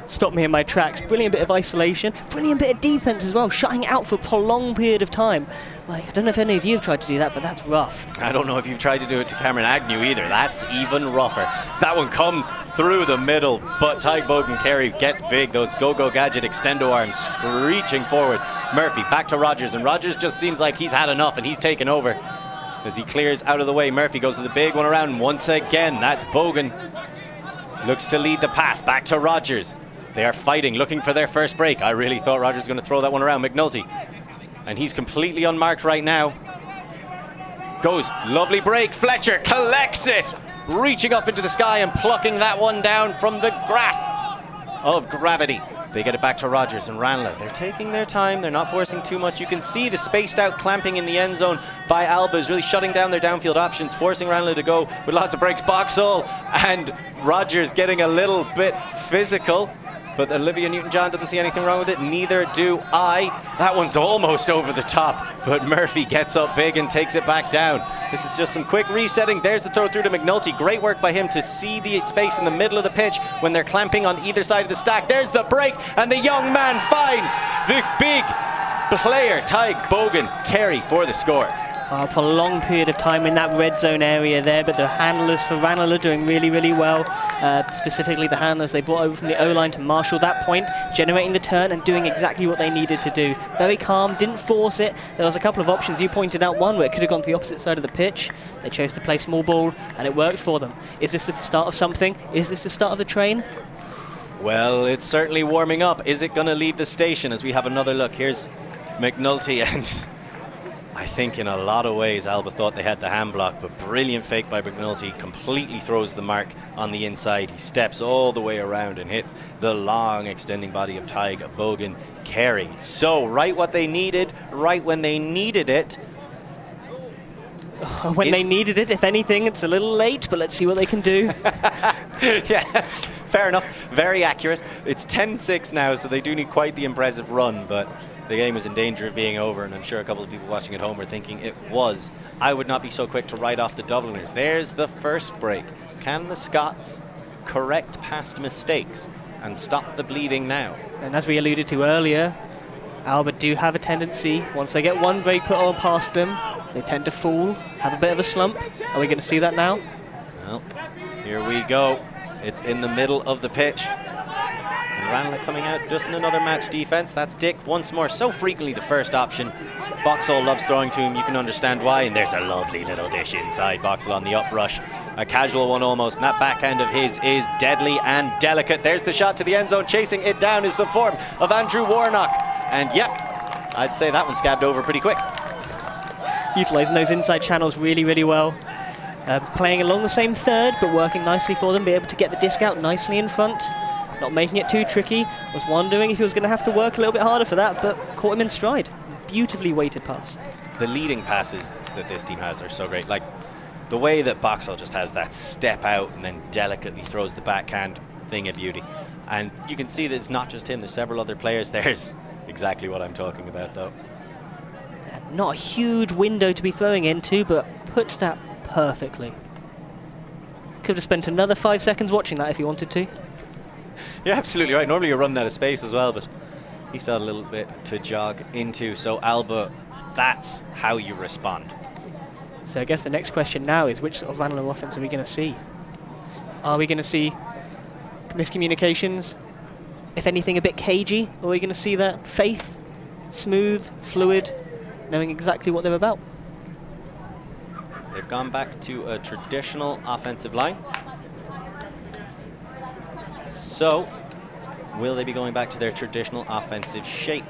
stopped me in my tracks. Brilliant bit of isolation, brilliant bit of defense as well, shutting out for a prolonged period of time. Like, I don't know if any of you have tried to do that, but that's rough. I don't know if you've tried to do it to Cameron Agnew either. That's even rougher. So that one comes through the middle, but Tyg Bogan-Carey gets big. Those Go-Go Gadget extendo arms screeching forward. Murphy back to Rogers, and Rogers just seems like he's had enough and he's taken over. As he clears out of the way, Murphy goes to the big one around once again. That's Bogan. Looks to lead the pass back to Rogers. They are fighting, looking for their first break. I really thought Rogers was going to throw that one around. McNulty. And he's completely unmarked right now. Goes, lovely break. Fletcher collects it. Reaching up into the sky and plucking that one down from the grasp of gravity. They get it back to Rogers and Ranelagh. They're taking their time. They're not forcing too much. You can see the spaced out clamping in the end zone by Alba is really shutting down their downfield options, forcing Ranelagh to go with lots of breaks. Boxall and Rogers getting a little bit physical. But Olivia Newton-John doesn't see anything wrong with it. Neither do I. That one's almost over the top. But Murphy gets up big and takes it back down. This is just some quick resetting. There's the throw through to McNulty. Great work by him to see the space in the middle of the pitch when they're clamping on either side of the stack. There's the break. And the young man finds the big player, Tyg Bogan-Carey, for the score. A prolonged period of time in that red zone area there, but the handlers for Ranelagh are doing really, really well. Specifically the handlers they brought over from the O-line to marshal that point, generating the turn and doing exactly what they needed to do. Very calm, didn't force it. There was a couple of options. You pointed out one where it could have gone to the opposite side of the pitch. They chose to play small ball and it worked for them. Is this the start of something? Is this the start of the train? Well, it's certainly warming up. Is it going to leave the station as we have another look? Here's McNulty, and I think in a lot of ways Alba thought they had the hand block, but brilliant fake by McNulty, completely throws the mark on the inside. He steps all the way around and hits the long extending body of Tyg Bogan-Carey. So right what they needed, right when they needed it. When they needed it, if anything, it's a little late, but let's see what they can do. Yeah, fair enough. Very accurate. It's 10-6 now, so they do need quite the impressive run, but the game was in danger of being over, and I'm sure a couple of people watching at home are thinking it was. I would not be so quick to write off the Dubliners. There's the first break. Can the Scots correct past mistakes and stop the bleeding now? And as we alluded to earlier, Alba do have a tendency, once they get one break put on past them, they tend to fall, have a bit of a slump. Are we going to see that now? Well, here we go. It's in the middle of the pitch. And Ranelagh coming out just in another match defense. That's Dick once more. So frequently the first option. Boxall loves throwing to him. You can understand why. And there's a lovely little dish inside. Boxall on the uprush. A casual one almost. And that backhand of his is deadly and delicate. There's the shot to the end zone. Chasing it down is the form of Andrew Warnock. And yeah, I'd say that one scabbed over pretty quick. Utilising those inside channels really, really well. Playing along the same third, but working nicely for them. Be able to get the disc out nicely in front. Not making it too tricky. Was wondering if he was going to have to work a little bit harder for that, but caught him in stride. Beautifully weighted pass. The leading passes that this team has are so great. Like the way that Boxall just has that step out and then delicately throws the backhand, thing of beauty. And you can see that it's not just him. There's several other players. There's exactly what I'm talking about, though. Not a huge window to be throwing into, but puts that perfectly. Could have spent another 5 seconds watching that if you wanted to. You're absolutely right. Normally you're running out of space as well, but he still had a little bit to jog into. So Alba, that's how you respond. So I guess the next question now is, which sort of Ranelagh offense are we going to see? Are we going to see miscommunications? If anything, a bit cagey? Or are we going to see that faith, smooth, fluid, knowing exactly what they're about? They've gone back to a traditional offensive line. So, will they be going back to their traditional offensive shape?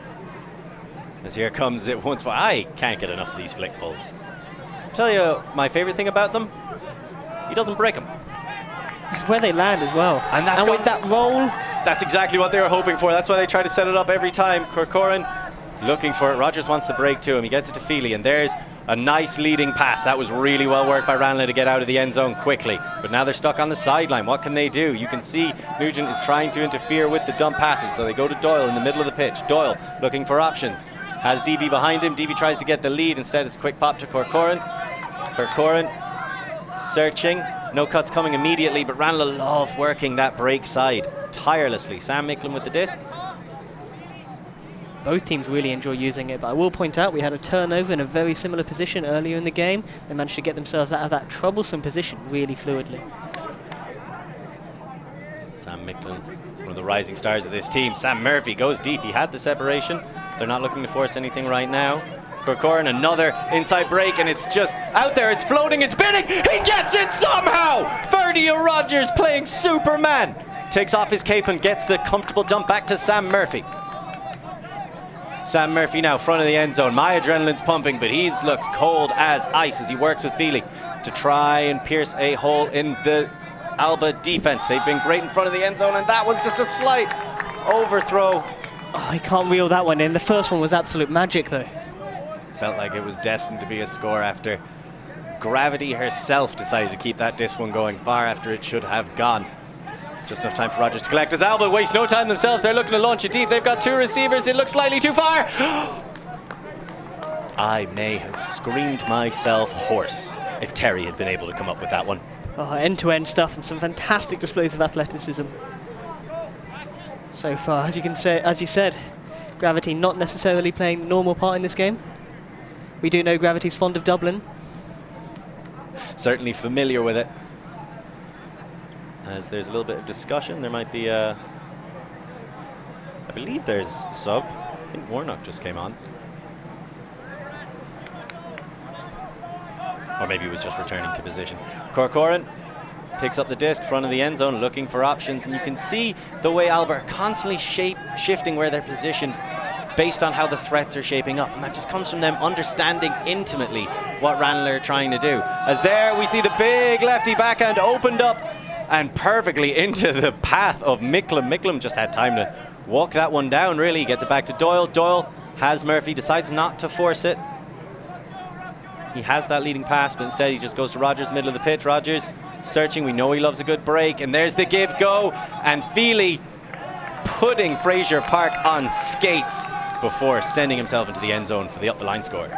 As here comes it once more. I can't get enough of these flick pulls. I'll tell you my favorite thing about them, he doesn't break them. It's where they land as well. And with that roll, that's exactly what they were hoping for. That's why they try to set it up every time. Corcoran looking for it. Rogers wants the break to him. He gets it to Feely, and there's a nice leading pass. That was really well worked by Ranelagh to get out of the end zone quickly. But now they're stuck on the sideline. What can they do? You can see Nugent is trying to interfere with the dump passes, so they go to Doyle in the middle of the pitch. Doyle looking for options. Has DV behind him. DV tries to get the lead. Instead, it's a quick pop to Corcoran. Corcoran searching. No cuts coming immediately, but Ranelagh love working that break side tirelessly. Sam Micklem with the disc. Both teams really enjoy using it, but I will point out we had a turnover in a very similar position earlier in the game. They managed to get themselves out of that troublesome position really fluidly. Sam Micklem, one of the rising stars of this team. Sam Murphy goes deep. He had the separation. They're not looking to force anything right now. Corcoran, another inside break, and it's just out there. It's floating, it's spinning. He gets it somehow! Ferdia Rogers playing Superman. Takes off his cape and gets the comfortable dump back to Sam Murphy. Sam Murphy now front of the end zone. My adrenaline's pumping, but he looks cold as ice as he works with Feely to try and pierce a hole in the Alba defense. They've been great in front of the end zone, and that one's just a slight overthrow. Oh, I can't reel that one in. The first one was absolute magic, though. Felt like it was destined to be a score after Gravity herself decided to keep that disc one going far after it should have gone. Just enough time for Rogers to collect as Alba waste no time themselves. They're looking to launch it deep. They've got two receivers. It looks slightly too far. I may have screamed myself hoarse if Terry had been able to come up with that one. Oh, end-to-end stuff and some fantastic displays of athleticism so far. As you said, Gravity not necessarily playing the normal part in this game. We do know Gravity's fond of Dublin. Certainly familiar with it. As there's a little bit of discussion, there might be a... I believe there's sub. I think Warnock just came on. Or maybe he was just returning to position. Corcoran picks up the disc, front of the end zone, looking for options. And you can see the way Alba are constantly shifting where they're positioned based on how the threats are shaping up. And that just comes from them understanding intimately what Ranelagh are trying to do. As there we see the big lefty backhand opened up and perfectly into the path of Micklem. Micklem just had time to walk that one down, really. Gets it back to Doyle. Doyle has Murphy, decides not to force it. He has that leading pass, but instead he just goes to Rogers, middle of the pitch. Rogers searching. We know he loves a good break. And there's the give go. And Feely putting Fraser Park on skates before sending himself into the end zone for the up-the-line score.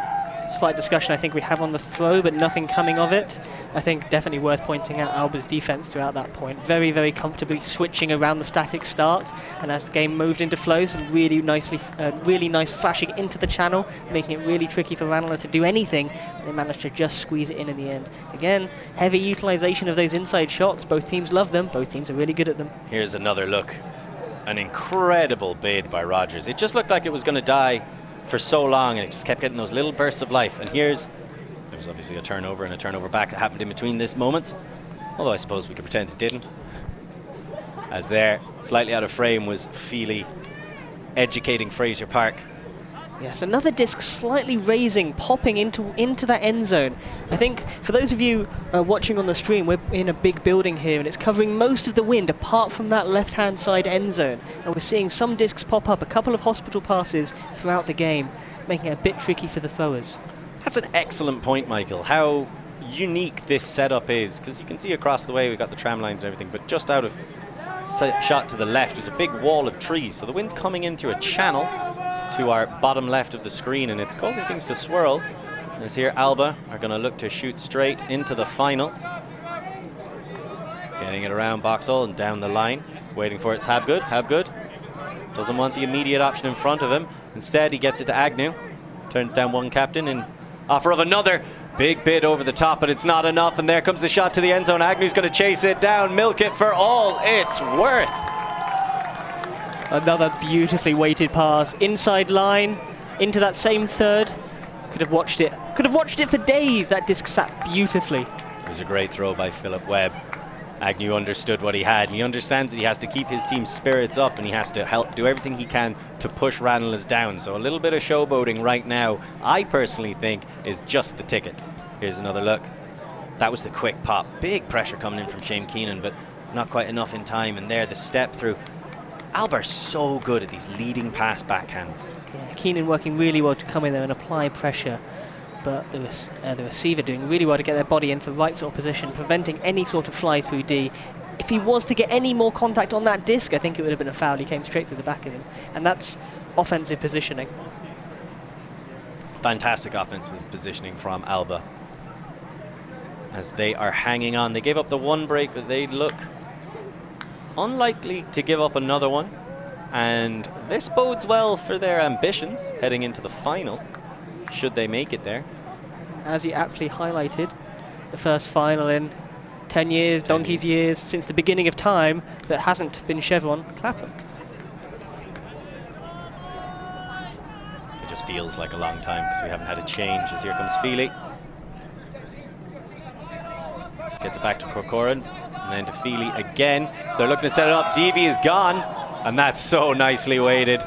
Slight discussion I think we have on the throw, but nothing coming of it. I think definitely worth pointing out Alba's defense throughout that point. Very, very comfortably switching around the static start, and as the game moved into flow, some really nice flashing into the channel, making it really tricky for Ranelagh to do anything. But they managed to just squeeze it in the end. Again, heavy utilization of those inside shots. Both teams love them. Both teams are really good at them. Here's another look. An incredible bid by Rogers. It just looked like it was going to die for so long, and it just kept getting those little bursts of life. And there was obviously a turnover and a turnover back that happened in between these moments, although I suppose we could pretend it didn't. As there, slightly out of frame, was Feely educating Fraser Park. Yes, another disc slightly raising, popping into that end zone. I think for those of you watching on the stream, we're in a big building here and it's covering most of the wind apart from that left-hand side end zone. And we're seeing some discs pop up, a couple of hospital passes throughout the game, making it a bit tricky for the throwers. That's an excellent point, Michael, how unique this setup is. Because you can see across the way we've got the tram lines and everything, but just out of shot to the left, there's a big wall of trees. So the wind's coming in through a channel to our bottom left of the screen, and it's causing things to swirl. As here Alba are going to look to shoot straight into the final. Getting it around Boxall and down the line. Waiting for it to Habgood. Doesn't want the immediate option in front of him. Instead he gets it to Agnew. Turns down one captain in offer of another. Big bid over the top, but it's not enough, and there comes the shot to the end zone. Agnew's going to chase it down, milk it for all it's worth. Another beautifully weighted pass, inside line, into that same third. Could have watched it for days. That disc sat beautifully. It was a great throw by Philip Webb. Agnew understood what he had. He understands that he has to keep his team's spirits up, and he has to help do everything he can to push Ranelagh's down. So a little bit of showboating right now, I personally think, is just the ticket. Here's another look. That was the quick pop. Big pressure coming in from Shane Keenan, but not quite enough in time. And there, the step through. Alba are so good at these leading pass backhands. Yeah, Keenan working really well to come in there and apply pressure, but the receiver doing really well to get their body into the right sort of position, preventing any sort of fly through D. If he was to get any more contact on that disc, I think it would have been a foul. He came straight through the back of him, and that's offensive positioning. Fantastic offensive positioning from Alba. as they are hanging on. They gave up the one break, but they look unlikely to give up another one. And this bodes well for their ambitions heading into the final, should they make it there. As you aptly highlighted, the first final in 10 years, donkey's years, since the beginning of time, that hasn't been Chevron Clapham. It just feels like a long time because we haven't had a change, as here comes Feely. Gets it back to Corcoran, and then to Feely again. So they're looking to set it up. Devi is gone, and that's so nicely weighted.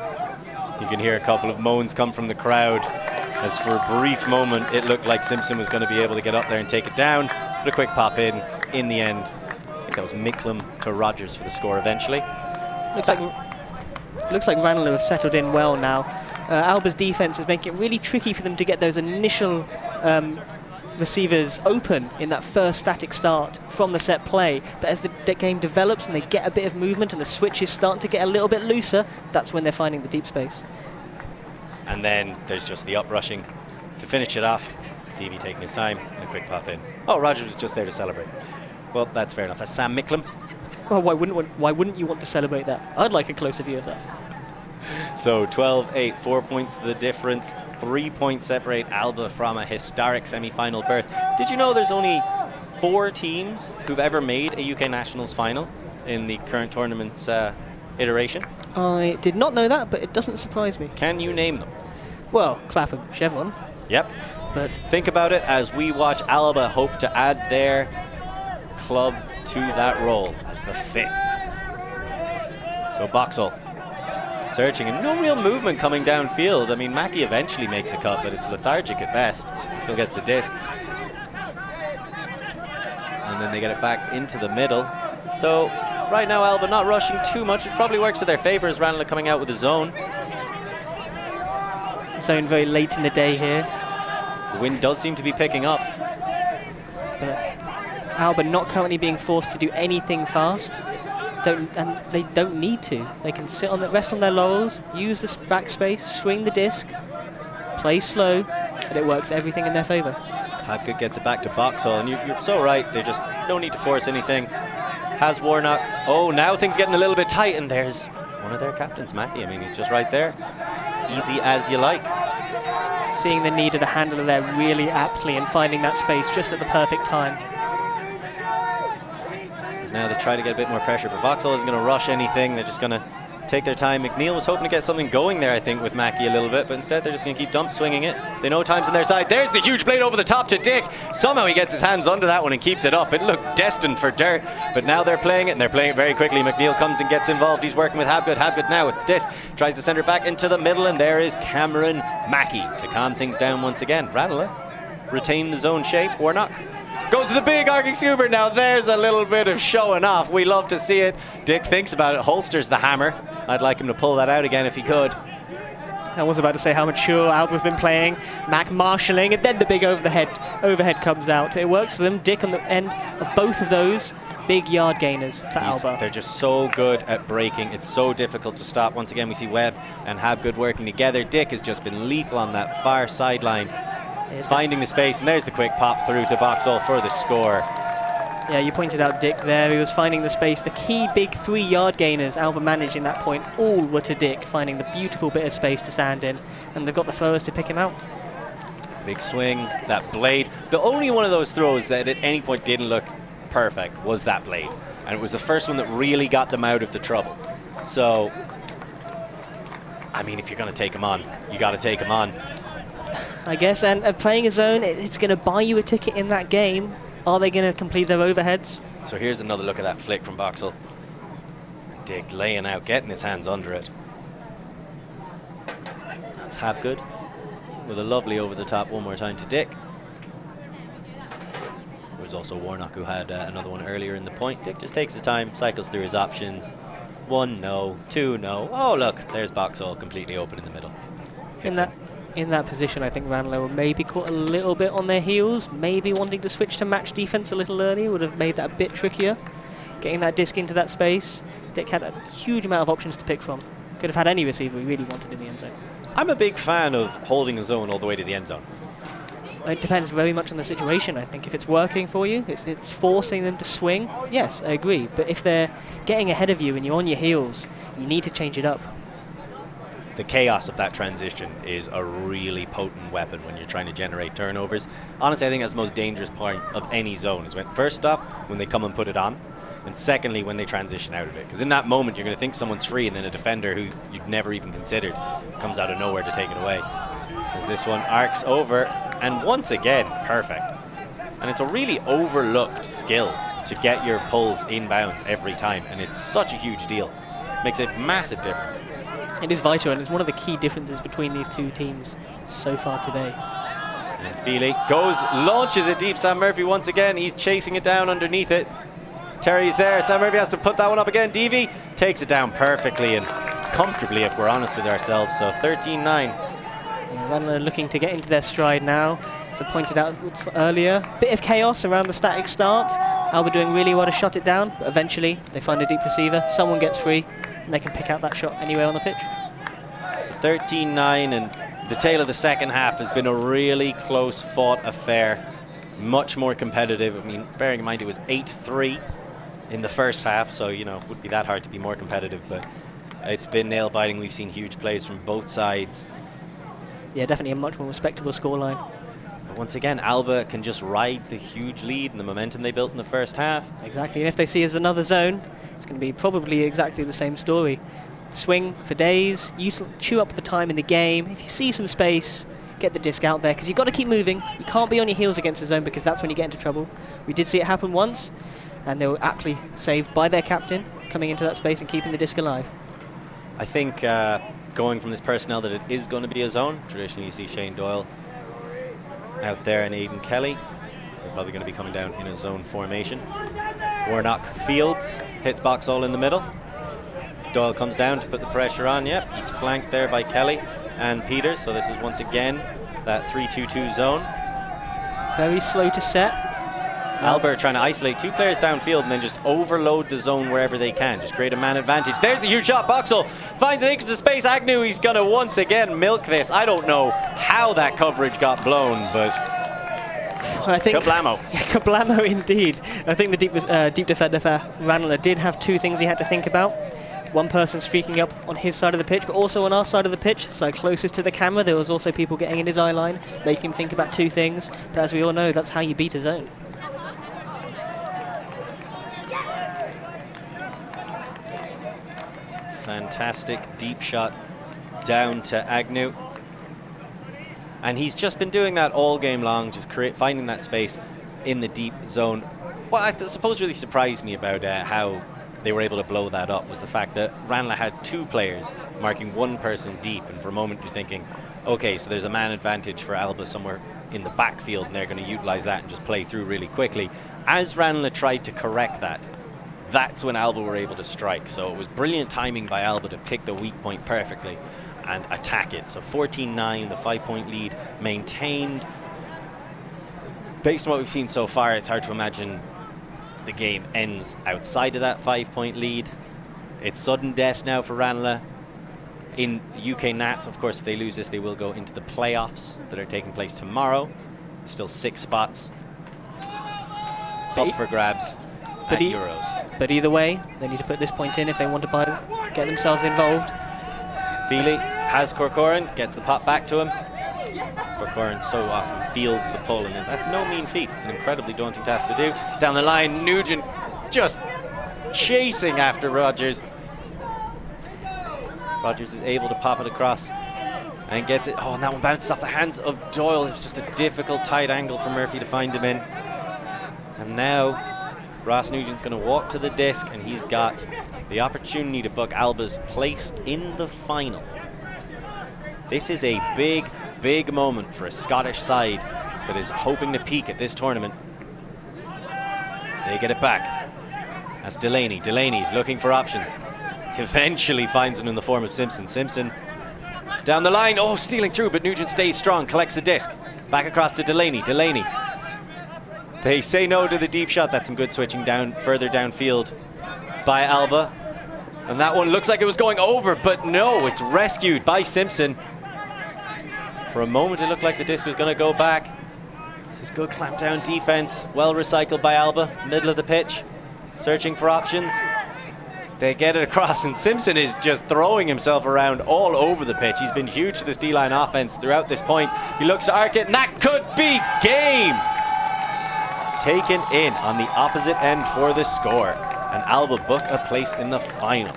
You can hear a couple of moans come from the crowd, as for a brief moment it looked like Simpson was going to be able to get up there and take it down, but a quick pop in the end. I think that was Micklem to Rogers for the score eventually. Looks like Ranelagh have settled in well now. Alba's defense is making it really tricky for them to get those initial receivers open in that first static start from the set play. But as the game develops and they get a bit of movement and the switch is starting to get a little bit looser, that's when they're finding the deep space. And then there's just the uprushing to finish it off. Devi taking his time and a quick pop in. Oh, Rogers was just there to celebrate. Well, that's fair enough. That's Sam Micklem. Well, why wouldn't you want to celebrate that? I'd like a closer view of that. So 12-8, 4 points the difference. 3 points separate Alba from a historic semi-final berth. Did you know there's only 4 teams who've ever made a UK Nationals final in the current tournament's iteration? I did not know that, but it doesn't surprise me. Can you name them? Well, Clapham, Chevron. Yep. But think about it as we watch Alba hope to add their club to that role as the 5th. So Boxall searching, and no real movement coming downfield. I mean, Mackey eventually makes a cut, but it's lethargic at best. He still gets the disc. And then they get it back into the middle. So right now Alba not rushing too much, which probably works to their favor as Ranelagh coming out with a zone. Zone very late in the day here. The wind does seem to be picking up. But Alba not currently being forced to do anything fast. And they don't need to. They can rest on their laurels, use the backspace, swing the disc, play slow, and it works everything in their favor. Habgood gets it back to Boxall, and you're so right. They just no need to force anything. Has Warnock. Oh, now things getting a little bit tight, and there's one of their captains, Mackey. I mean, he's just right there. Easy as you like. Seeing the need of the handler there really aptly and finding that space just at the perfect time. Now they try to get a bit more pressure, but Boxall isn't going to rush anything. They're just going to take their time. McNeil was hoping to get something going there, I think, with Mackey a little bit, but instead they're just going to keep dump swinging it. They know time's on their side. There's the huge blade over the top to Dick. Somehow he gets his hands under that one and keeps it up. It looked destined for dirt, but now they're playing it, and they're playing it very quickly. McNeil comes and gets involved. He's working with Habgood. Habgood now with the disc. Tries to send it back into the middle, and there is Cameron Mackey to calm things down once again. Ranelagh retain the zone shape. Warnock goes to the big arcing scuba. Now there's a little bit of showing off. We love to see it. Dick thinks about it, holsters the hammer. I'd like him to pull that out again if he could. I was about to say how mature Alba's been playing. Mac marshalling, and then the big overhead comes out. It works for them. Dick on the end of both of those big yard gainers for Alba. They're just so good at breaking. It's so difficult to stop. Once again, we see Webb and Habgood working together. Dick has just been lethal on that far sideline, finding the space, and there's the quick pop through to Boxall for the score. Yeah, you pointed out Dick there. He was finding the space. The key big 3 yard gainers Alba managed in that point all were to Dick, finding the beautiful bit of space to stand in, and they've got the throwers to pick him out. Big swing, that blade. The only one of those throws that at any point didn't look perfect was that blade, and it was the first one that really got them out of the trouble. So, I mean, if you're going to take him on, you got to take him on. I guess, and playing a zone, it's going to buy you a ticket in that game. Are they going to complete their overheads? So here's another look at that flick from Boxall. Dick laying out, getting his hands under it. That's Habgood with a lovely over the top one more time to Dick. There was also Warnock who had another one earlier in the point. Dick just takes his time, cycles through his options. 1 no, 2 no. Oh look, there's Boxall completely open in the middle. In that position, I think Ranelagh were maybe caught a little bit on their heels, maybe wanting to switch to match defense a little earlier would have made that a bit trickier. Getting that disc into that space, Dick had a huge amount of options to pick from. Could have had any receiver he really wanted in the end zone. I'm a big fan of holding a zone all the way to the end zone. It depends very much on the situation, I think. If it's working for you, if it's forcing them to swing, yes, I agree. But if they're getting ahead of you and you're on your heels, you need to change it up. The chaos of that transition is a really potent weapon when you're trying to generate turnovers. Honestly, I think that's the most dangerous part of any zone, is when, first off, when they come and put it on, and secondly, when they transition out of it. Because in that moment, you're going to think someone's free, and then a defender who you'd never even considered comes out of nowhere to take it away. As this one arcs over, and once again, perfect. And it's a really overlooked skill to get your pulls inbounds every time, and it's such a huge deal. Makes a massive difference. It is vital, and it's one of the key differences between these two teams so far today. And Feely launches it deep. Sam Murphy once again, he's chasing it down underneath it. Terry's there, Sam Murphy has to put that one up again. Devi takes it down perfectly and comfortably, if we're honest with ourselves. So 13-9. Yeah, Ranelagh looking to get into their stride now. As I pointed out earlier, bit of chaos around the static start. Alba doing really well to shut it down, but eventually they find a deep receiver, someone gets free, and they can pick out that shot anywhere on the pitch. So 13-9, and the tail of the second half has been a really close fought affair. Much more competitive. I mean, bearing in mind it was 8-3 in the first half, so, you know, it would be that hard to be more competitive, but it's been nail-biting. We've seen huge plays from both sides. Yeah, definitely a much more respectable scoreline. But once again, Alba can just ride the huge lead and the momentum they built in the first half. Exactly, and if they see as another zone, it's going to be probably exactly the same story. Swing for days, chew up the time in the game. If you see some space, get the disc out there, because you've got to keep moving. You can't be on your heels against the zone, because that's when you get into trouble. We did see it happen once, and they were aptly saved by their captain, coming into that space and keeping the disc alive. I think going from this personnel that it is going to be a zone, traditionally you see Shane Doyle out there and Aidan Kelly. They're probably going to be coming down in a zone formation. Warnock Fields hits box all in the middle. Doyle comes down to put the pressure on. Yep, he's flanked there by Kelly and Peters, so this is once again that 3-2-2 zone. Very slow to set. Alba are trying to isolate two players downfield and then just overload the zone wherever they can. Just create a man advantage. There's the huge shot. Boxall finds an acre of space. Agnew, he's going to once again milk this. I don't know how that coverage got blown, but I think kablamo. Kablamo indeed. I think the deep defender for Ranelagh did have two things he had to think about. One person streaking up on his side of the pitch, but also on our side of the pitch, so closest to the camera. There was also people getting in his eye line, making him think about two things. But as we all know, that's how you beat a zone. Fantastic deep shot down to Agnew. And he's just been doing that all game long, just finding that space in the deep zone. What I suppose really surprised me about how they were able to blow that up was the fact that Ranelagh had two players marking one person deep, and for a moment you're thinking, okay, so there's a man advantage for Alba somewhere in the backfield, and they're going to utilize that and just play through really quickly. As Ranelagh tried to correct that, that's when Alba were able to strike. So it was brilliant timing by Alba to pick the weak point perfectly and attack it. So 14-9, the 5-point lead maintained. Based on what we've seen so far, it's hard to imagine the game ends outside of that 5-point lead. It's sudden death now for Ranelagh. In UK Nats, of course, if they lose this, they will go into the playoffs that are taking place tomorrow. There's still 6 spots up for grabs at Euros. But either way, they need to put this point in if they want to get themselves involved. Feely has Corcoran, gets the pop back to him. Corcoran so often fields the pull, and that's no mean feat. It's an incredibly daunting task to do. Down the line, Nugent just chasing after Rogers. Rogers is able to pop it across and gets it. Oh, and that one bounces off the hands of Doyle. It was just a difficult tight angle for Murphy to find him in. And now Ross Nugent's going to walk to the disc, and he's got the opportunity to book Alba's place in the final. This is a big, big moment for a Scottish side that is hoping to peak at this tournament. They get it back. That's Delaney. Delaney's looking for options. Eventually finds it in the form of Simpson. Simpson down the line. Oh, stealing through, but Nugent stays strong, collects the disc. Back across to Delaney. Delaney. They say no to the deep shot. That's some good switching down, further downfield by Alba. And that one looks like it was going over, but no, it's rescued by Simpson. For a moment, it looked like the disc was going to go back. This is good clampdown defense. Well recycled by Alba. Middle of the pitch. Searching for options. They get it across, and Simpson is just throwing himself around all over the pitch. He's been huge to this D-line offense throughout this point. He looks to arc it, and that could be game! Taken in on the opposite end for the score. And Alba book a place in the final.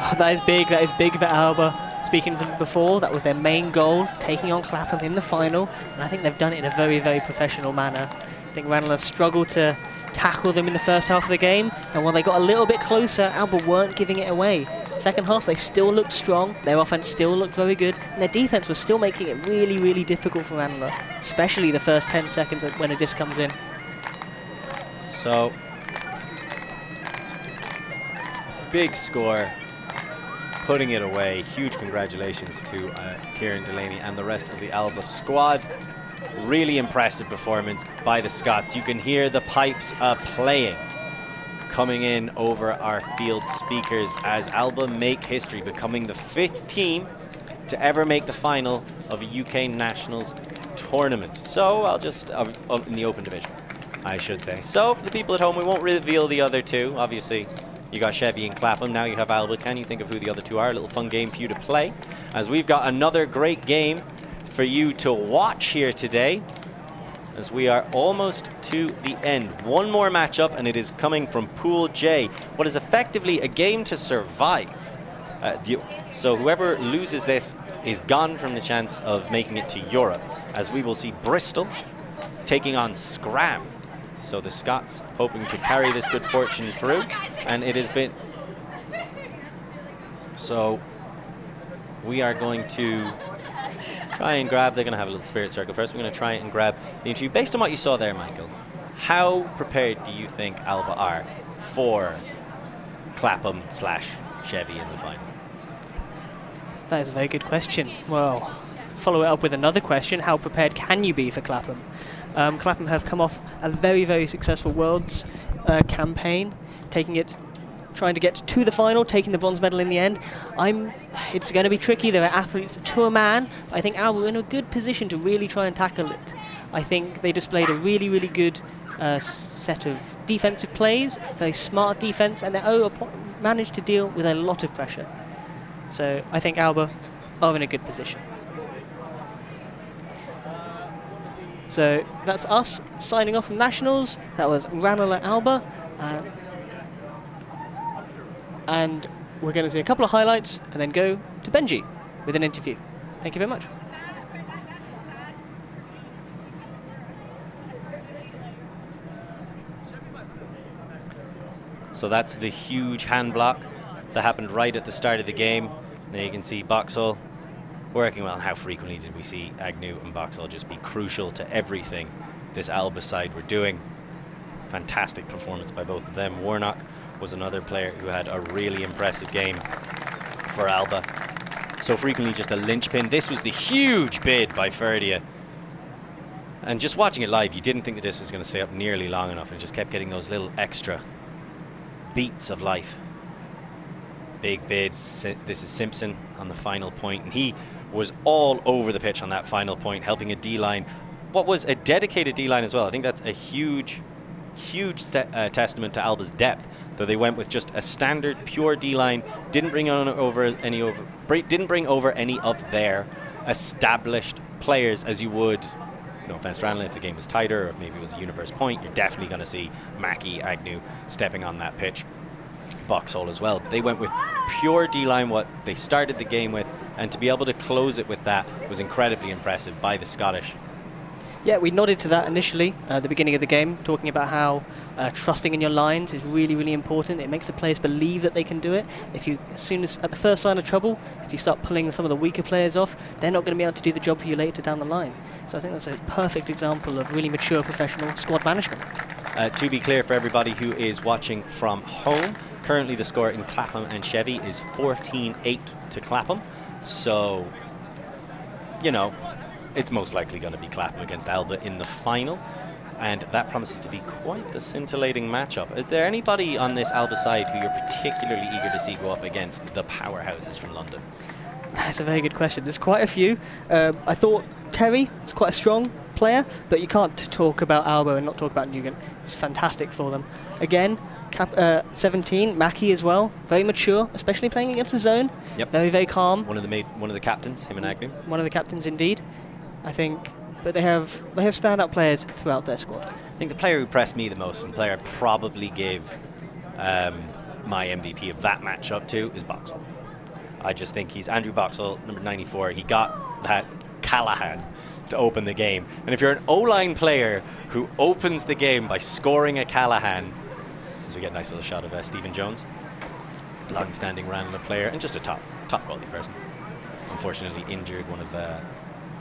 Oh, that is big. That is big for Alba. Speaking to them before, that was their main goal, taking on Clapham in the final. And I think they've done it in a very, very professional manner. I think Ranelagh struggled to tackle them in the first half of the game, and when they got a little bit closer, Alba weren't giving it away. Second half, they still looked strong, their offense still looked very good, and their defense was still making it really, really difficult for Ranelagh, especially the first 10 seconds when a disc comes in. So, big score, putting it away. Huge congratulations to Kieran Delaney and the rest of the Alba squad. Really impressive performance by the Scots. You can hear the pipes playing, coming in over our field speakers as Alba make history, becoming the 5th team to ever make the final of a UK Nationals tournament. So I'll just, in the open division, I should say. So for the people at home, we won't reveal the other two. Obviously, you got Chevy and Clapham, now you have Alba. Can you think of who the other two are? A little fun game for you to play, as we've got another great game for you to watch here today, as we are almost to the end. One more matchup, and it is coming from Pool J, what is effectively a game to survive. So whoever loses this is gone from the chance of making it to Europe, as we will see Bristol taking on Scram. So the Scots hoping to carry this good fortune through, and it has been... So we are going to try and grab, they're going to have a little spirit circle first. We're going to try and grab the interview. Based on what you saw there, Michael, how prepared do you think Alba are for Clapham/Chevy in the final? That is a very good question. Well, follow it up with another question. How prepared can you be for Clapham? Clapham have come off a very, very successful Worlds campaign, trying to get to the final, taking the bronze medal in the end. It's going to be tricky. There are athletes to a man, but I think Alba are in a good position to really try and tackle it. I think they displayed a really, really good set of defensive plays, very smart defense, and they managed to deal with a lot of pressure. So I think Alba are in a good position. So that's us signing off from Nationals. That was Ranelagh Alba. And we're going to see a couple of highlights and then go to Benji with an interview. Thank you very much. So that's the huge hand block that happened right at the start of the game. There you can see Boxall working well. And how frequently did we see Agnew and Boxall just be crucial to everything this Alba side were doing? Fantastic performance by both of them. Warnock was another player who had a really impressive game for Alba. So frequently just a linchpin. This was the huge bid by Ferdia. And just watching it live, you didn't think the disc was going to stay up nearly long enough, and it just kept getting those little extra beats of life. Big bids. This is Simpson on the final point, and he was all over the pitch on that final point, helping a D-line. What was a dedicated D-line as well. I think that's a huge testament to Alba's depth, though they went with just a standard pure D-line, didn't bring over any of their established players as you would, no offense to Ranelagh, if the game was tighter or if maybe it was a universe point, you're definitely going to see Mackey, Agnew stepping on that pitch. Boxall as well. But they went with pure D-line, what they started the game with, and to be able to close it with that was incredibly impressive by the Scottish. Yeah, we nodded to that initially at the beginning of the game, talking about how trusting in your lines is really, really important. It makes the players believe that they can do it. As soon as at the first sign of trouble, if you start pulling some of the weaker players off, they're not going to be able to do the job for you later down the line. So I think that's a perfect example of really mature professional squad management. To be clear for everybody who is watching from home, currently the score in Clapham and Chevy is 14-8 to Clapham. So, you know, it's most likely going to be Clapham against Alba in the final, and that promises to be quite the scintillating matchup. Is there anybody on this Alba side who you're particularly eager to see go up against the powerhouses from London? That's a very good question. There's quite a few. I thought Terry is quite a strong player, but you can't talk about Alba and not talk about Nugent. He's fantastic for them. Again, 17, Mackie as well, very mature, especially playing against the zone. Yep. Very, very calm. One of the captains, him and Agnew. One of the captains indeed, I think. But they have standout players throughout their squad. I think the player who impressed me the most, and the player I probably gave my MVP of that matchup to, is Boxall. I just think he's Andrew Boxall, number 94. He got that Callahan to open the game. And if you're an O-line player who opens the game by scoring a Callahan, as we get a nice little shot of Stephen Jones, long-standing Ranelagh player, and just a top quality person. Unfortunately injured, one of the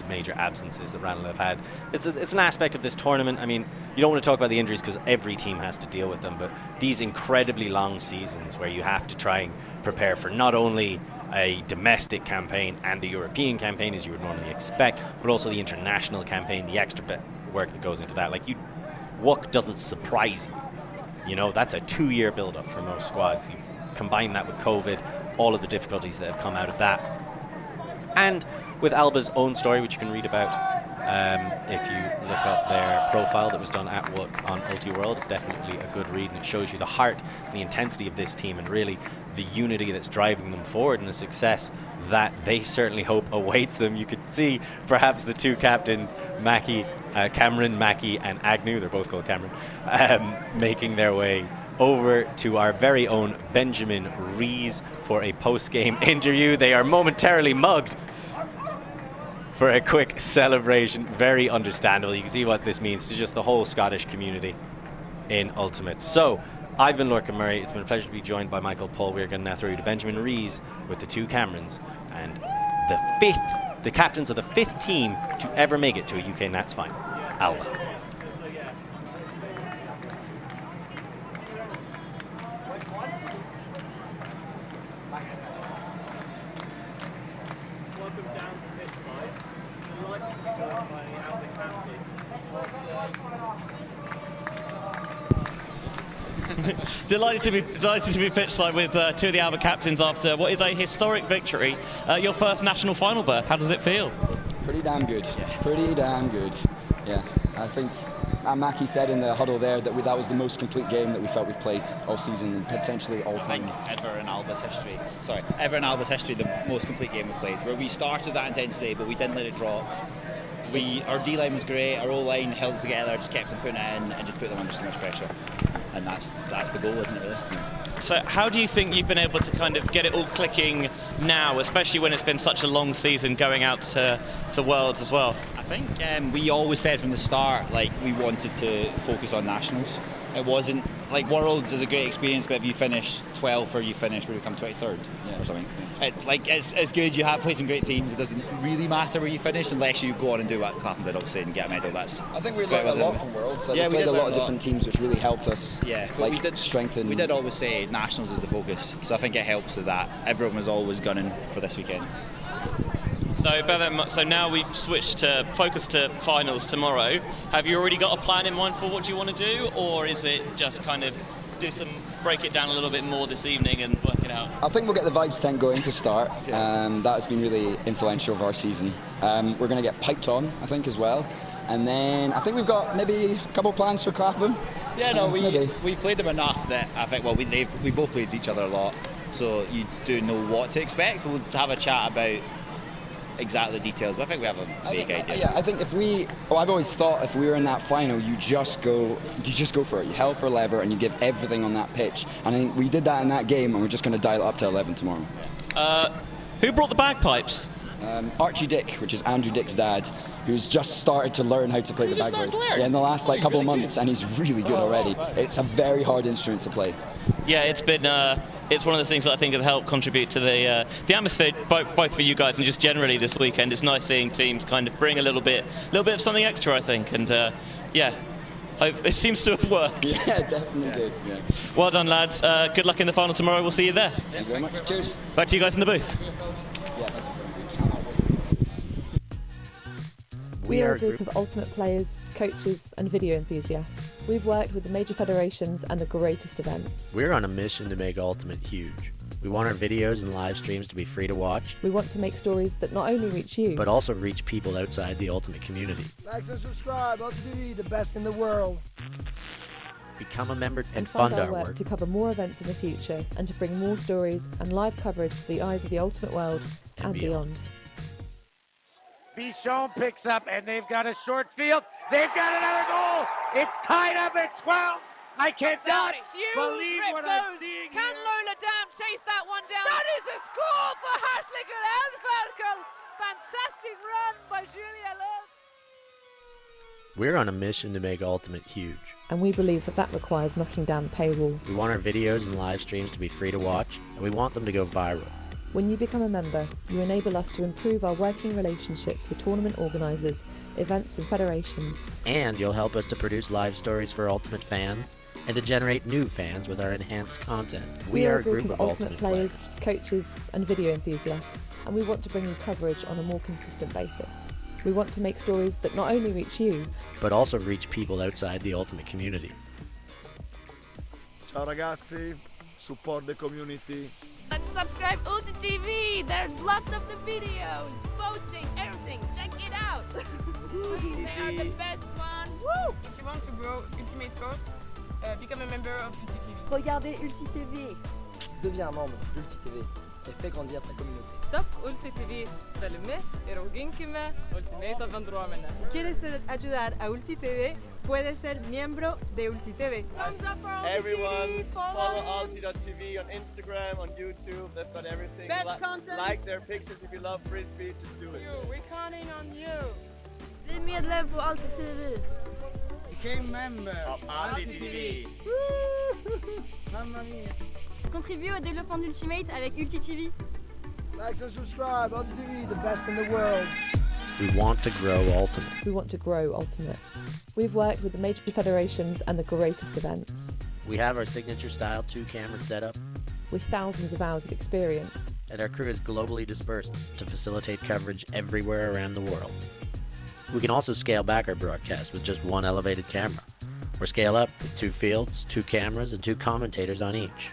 major absences that Ranelagh have had. It's an aspect of this tournament. I mean, you don't want to talk about the injuries because every team has to deal with them, but these incredibly long seasons where you have to try and prepare for not only a domestic campaign and a European campaign as you would normally expect, but also the international campaign, the extra bit of work that goes into that. Like, what doesn't surprise you? You know, that's a 2-year build-up for most squads. You combine that with COVID, all of the difficulties that have come out of that, and with Alba's own story, which you can read about if you look up their profile that was done at work on Ulti World. It's definitely a good read, and it shows you the heart and the intensity of this team, and really the unity that's driving them forward, and the success that they certainly hope awaits them. You could see perhaps the two captains, Cameron Mackie and Agnew, they're both called Cameron, making their way over to our very own Benjamin Rees for a post-game interview. They are momentarily mugged for a quick celebration. Very understandable. You can see what this means to just the whole Scottish community in Ultimate. So, I've been Lorcan Murray. It's been a pleasure to be joined by Michael Paul. We're going to now throw you to Benjamin Rees with the two Camerons and the captains of the 5th team to ever make it to a UK Nats final, Alba. Delighted to be pitchside with two of the Alba captains after what is a historic victory. Your first national final berth. How does it feel? Pretty damn good. Pretty damn good. Yeah, I think Mackie said in the huddle there that that was the most complete game that we felt we've played all season and potentially all time. Ever in Alba's history, the most complete game we've played. Where we started that intensity, but we didn't let it drop. Our D-line was great. Our O-line held together, just kept them putting it in, and just put them under so much pressure. And that's the goal, isn't it, really? So how do you think you've been able to kind of get it all clicking now, especially when it's been such a long season going out to Worlds as well? I think we always said from the start, like, we wanted to focus on nationals. It wasn't, like, Worlds is a great experience, but if you finish 12th or you finish, where you come 23rd or something, it's good, you have played some great teams, it doesn't really matter where you finish unless you go on and do what Clapham did, obviously, and get a medal. I think we learned a lot from Worlds. We played a lot of different teams, which really helped us. Yeah, like, we did strengthen. We did always say nationals is the focus, so I think it helps with that. Everyone was always gunning for this weekend. So now we've switched to focus to finals tomorrow. Have you already got a plan in mind for what you want to do, or is it just kind of break it down a little bit more this evening and work it out? I think we'll get the vibes tent going to start. That has been really influential of our season. We're going to get piped on, I think, as well. And then I think we've got maybe a couple plans for Clapham. Yeah, no, we played them enough that I think, well, we both played each other a lot, so you do know what to expect. So we'll have a chat about exactly the details, but I think we have a vague idea. Yeah, I think I've always thought if we were in that final, you just go for it. You hell for leather and you give everything on that pitch. And I think we did that in that game, and we're just going to dial it up to 11 tomorrow. Who brought the bagpipes? Archie Dick, which is Andrew Dick's dad, who's just started to learn how to play the bagpipes. Yeah, in the last couple of months, and he's really good already. It's a very hard instrument to play. Yeah, it's been it's one of those things that I think has helped contribute to the atmosphere, both for you guys and just generally this weekend. It's nice seeing teams kind of bring a little bit of something extra, I think, and yeah, it seems to have worked. Yeah, definitely did. Yeah. Well done, lads. Good luck in the final tomorrow. We'll see you there. Thank you very much. Cheers. Back to you guys in the booth. Yeah, that's We are a group of ultimate players, coaches and video enthusiasts. We've worked with the major federations and the greatest events. We're on a mission to make Ultimate huge. We want our videos and live streams to be free to watch. We want to make stories that not only reach you, but also reach people outside the Ultimate community. Like and subscribe, ulti.TV, the best in the world. Become a member and fund our our work to cover more events in the future and to bring more stories and live coverage to the eyes of the Ultimate world and beyond. Bichon picks up and they've got a short field. They've got another goal. It's tied up at 12. I cannot believe what I'm seeing Can here. Lola Dam chase that one down? That is a score for Hartlicker Elferkel. Fantastic run by Julia Lutz. We're on a mission to make Ultimate huge. And we believe that that requires knocking down the paywall. We want our videos and live streams to be free to watch, and we want them to go viral. When you become a member, you enable us to improve our working relationships with tournament organisers, events and federations. And you'll help us to produce live stories for Ultimate fans, and to generate new fans with our enhanced content. We are a group of Ultimate players, coaches and video enthusiasts, and we want to bring you coverage on a more consistent basis. We want to make stories that not only reach you, but also reach people outside the Ultimate community. Ciao ragazzi, support the community. Let's subscribe ulti.TV. There's lots of the videos, posting, everything. Check it out. They are the best one. Woo! If you want to grow Ultimate Sports, become a member of ulti.TV. Regardez ulti.TV. Deviens un membre d'ulti.TV et fais grandir ta communauté. Stop ulti.TV. Följ eroginkime Ultimate Vandromene. Si quieres ayudar a ulti.TV, puedes ser miembro de ulti.TV. Everyone, follow ulti.TV on Instagram, on YouTube. They've got everything. Best content. Like their pictures if you love frisbee. Just do it. We're counting on you. Bli medlem på ulti.TV. Became member of ulti.TV. Mamma mia. Contribue au développement d'Ultimate avec ulti.TV. Like and subscribe, ulti.TV, the best in the world. We want to grow Ultimate. we want to grow Ultimate. We've worked with the major federations and the greatest events. We have our signature style 2-camera setup, With thousands of hours of experience, and our crew is globally dispersed to facilitate coverage everywhere around the world. We can also scale back our broadcast with just one elevated camera, or scale up with 2 fields, 2 cameras, and 2 commentators on each.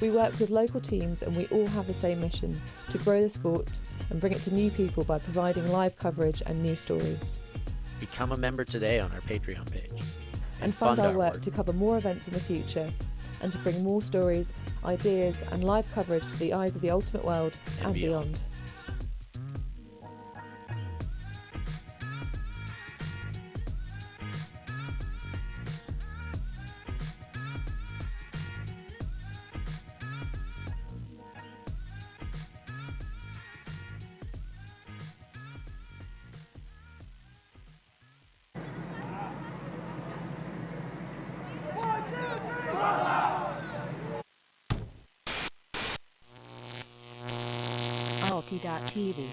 we work with local teams and we all have the same mission, to grow the sport and bring it to new people by providing live coverage and new stories. Become a member today on our Patreon page. And fund our work to cover more events in the future and to bring more stories, ideas and live coverage to the eyes of the Ultimate world and beyond. ulti.TV.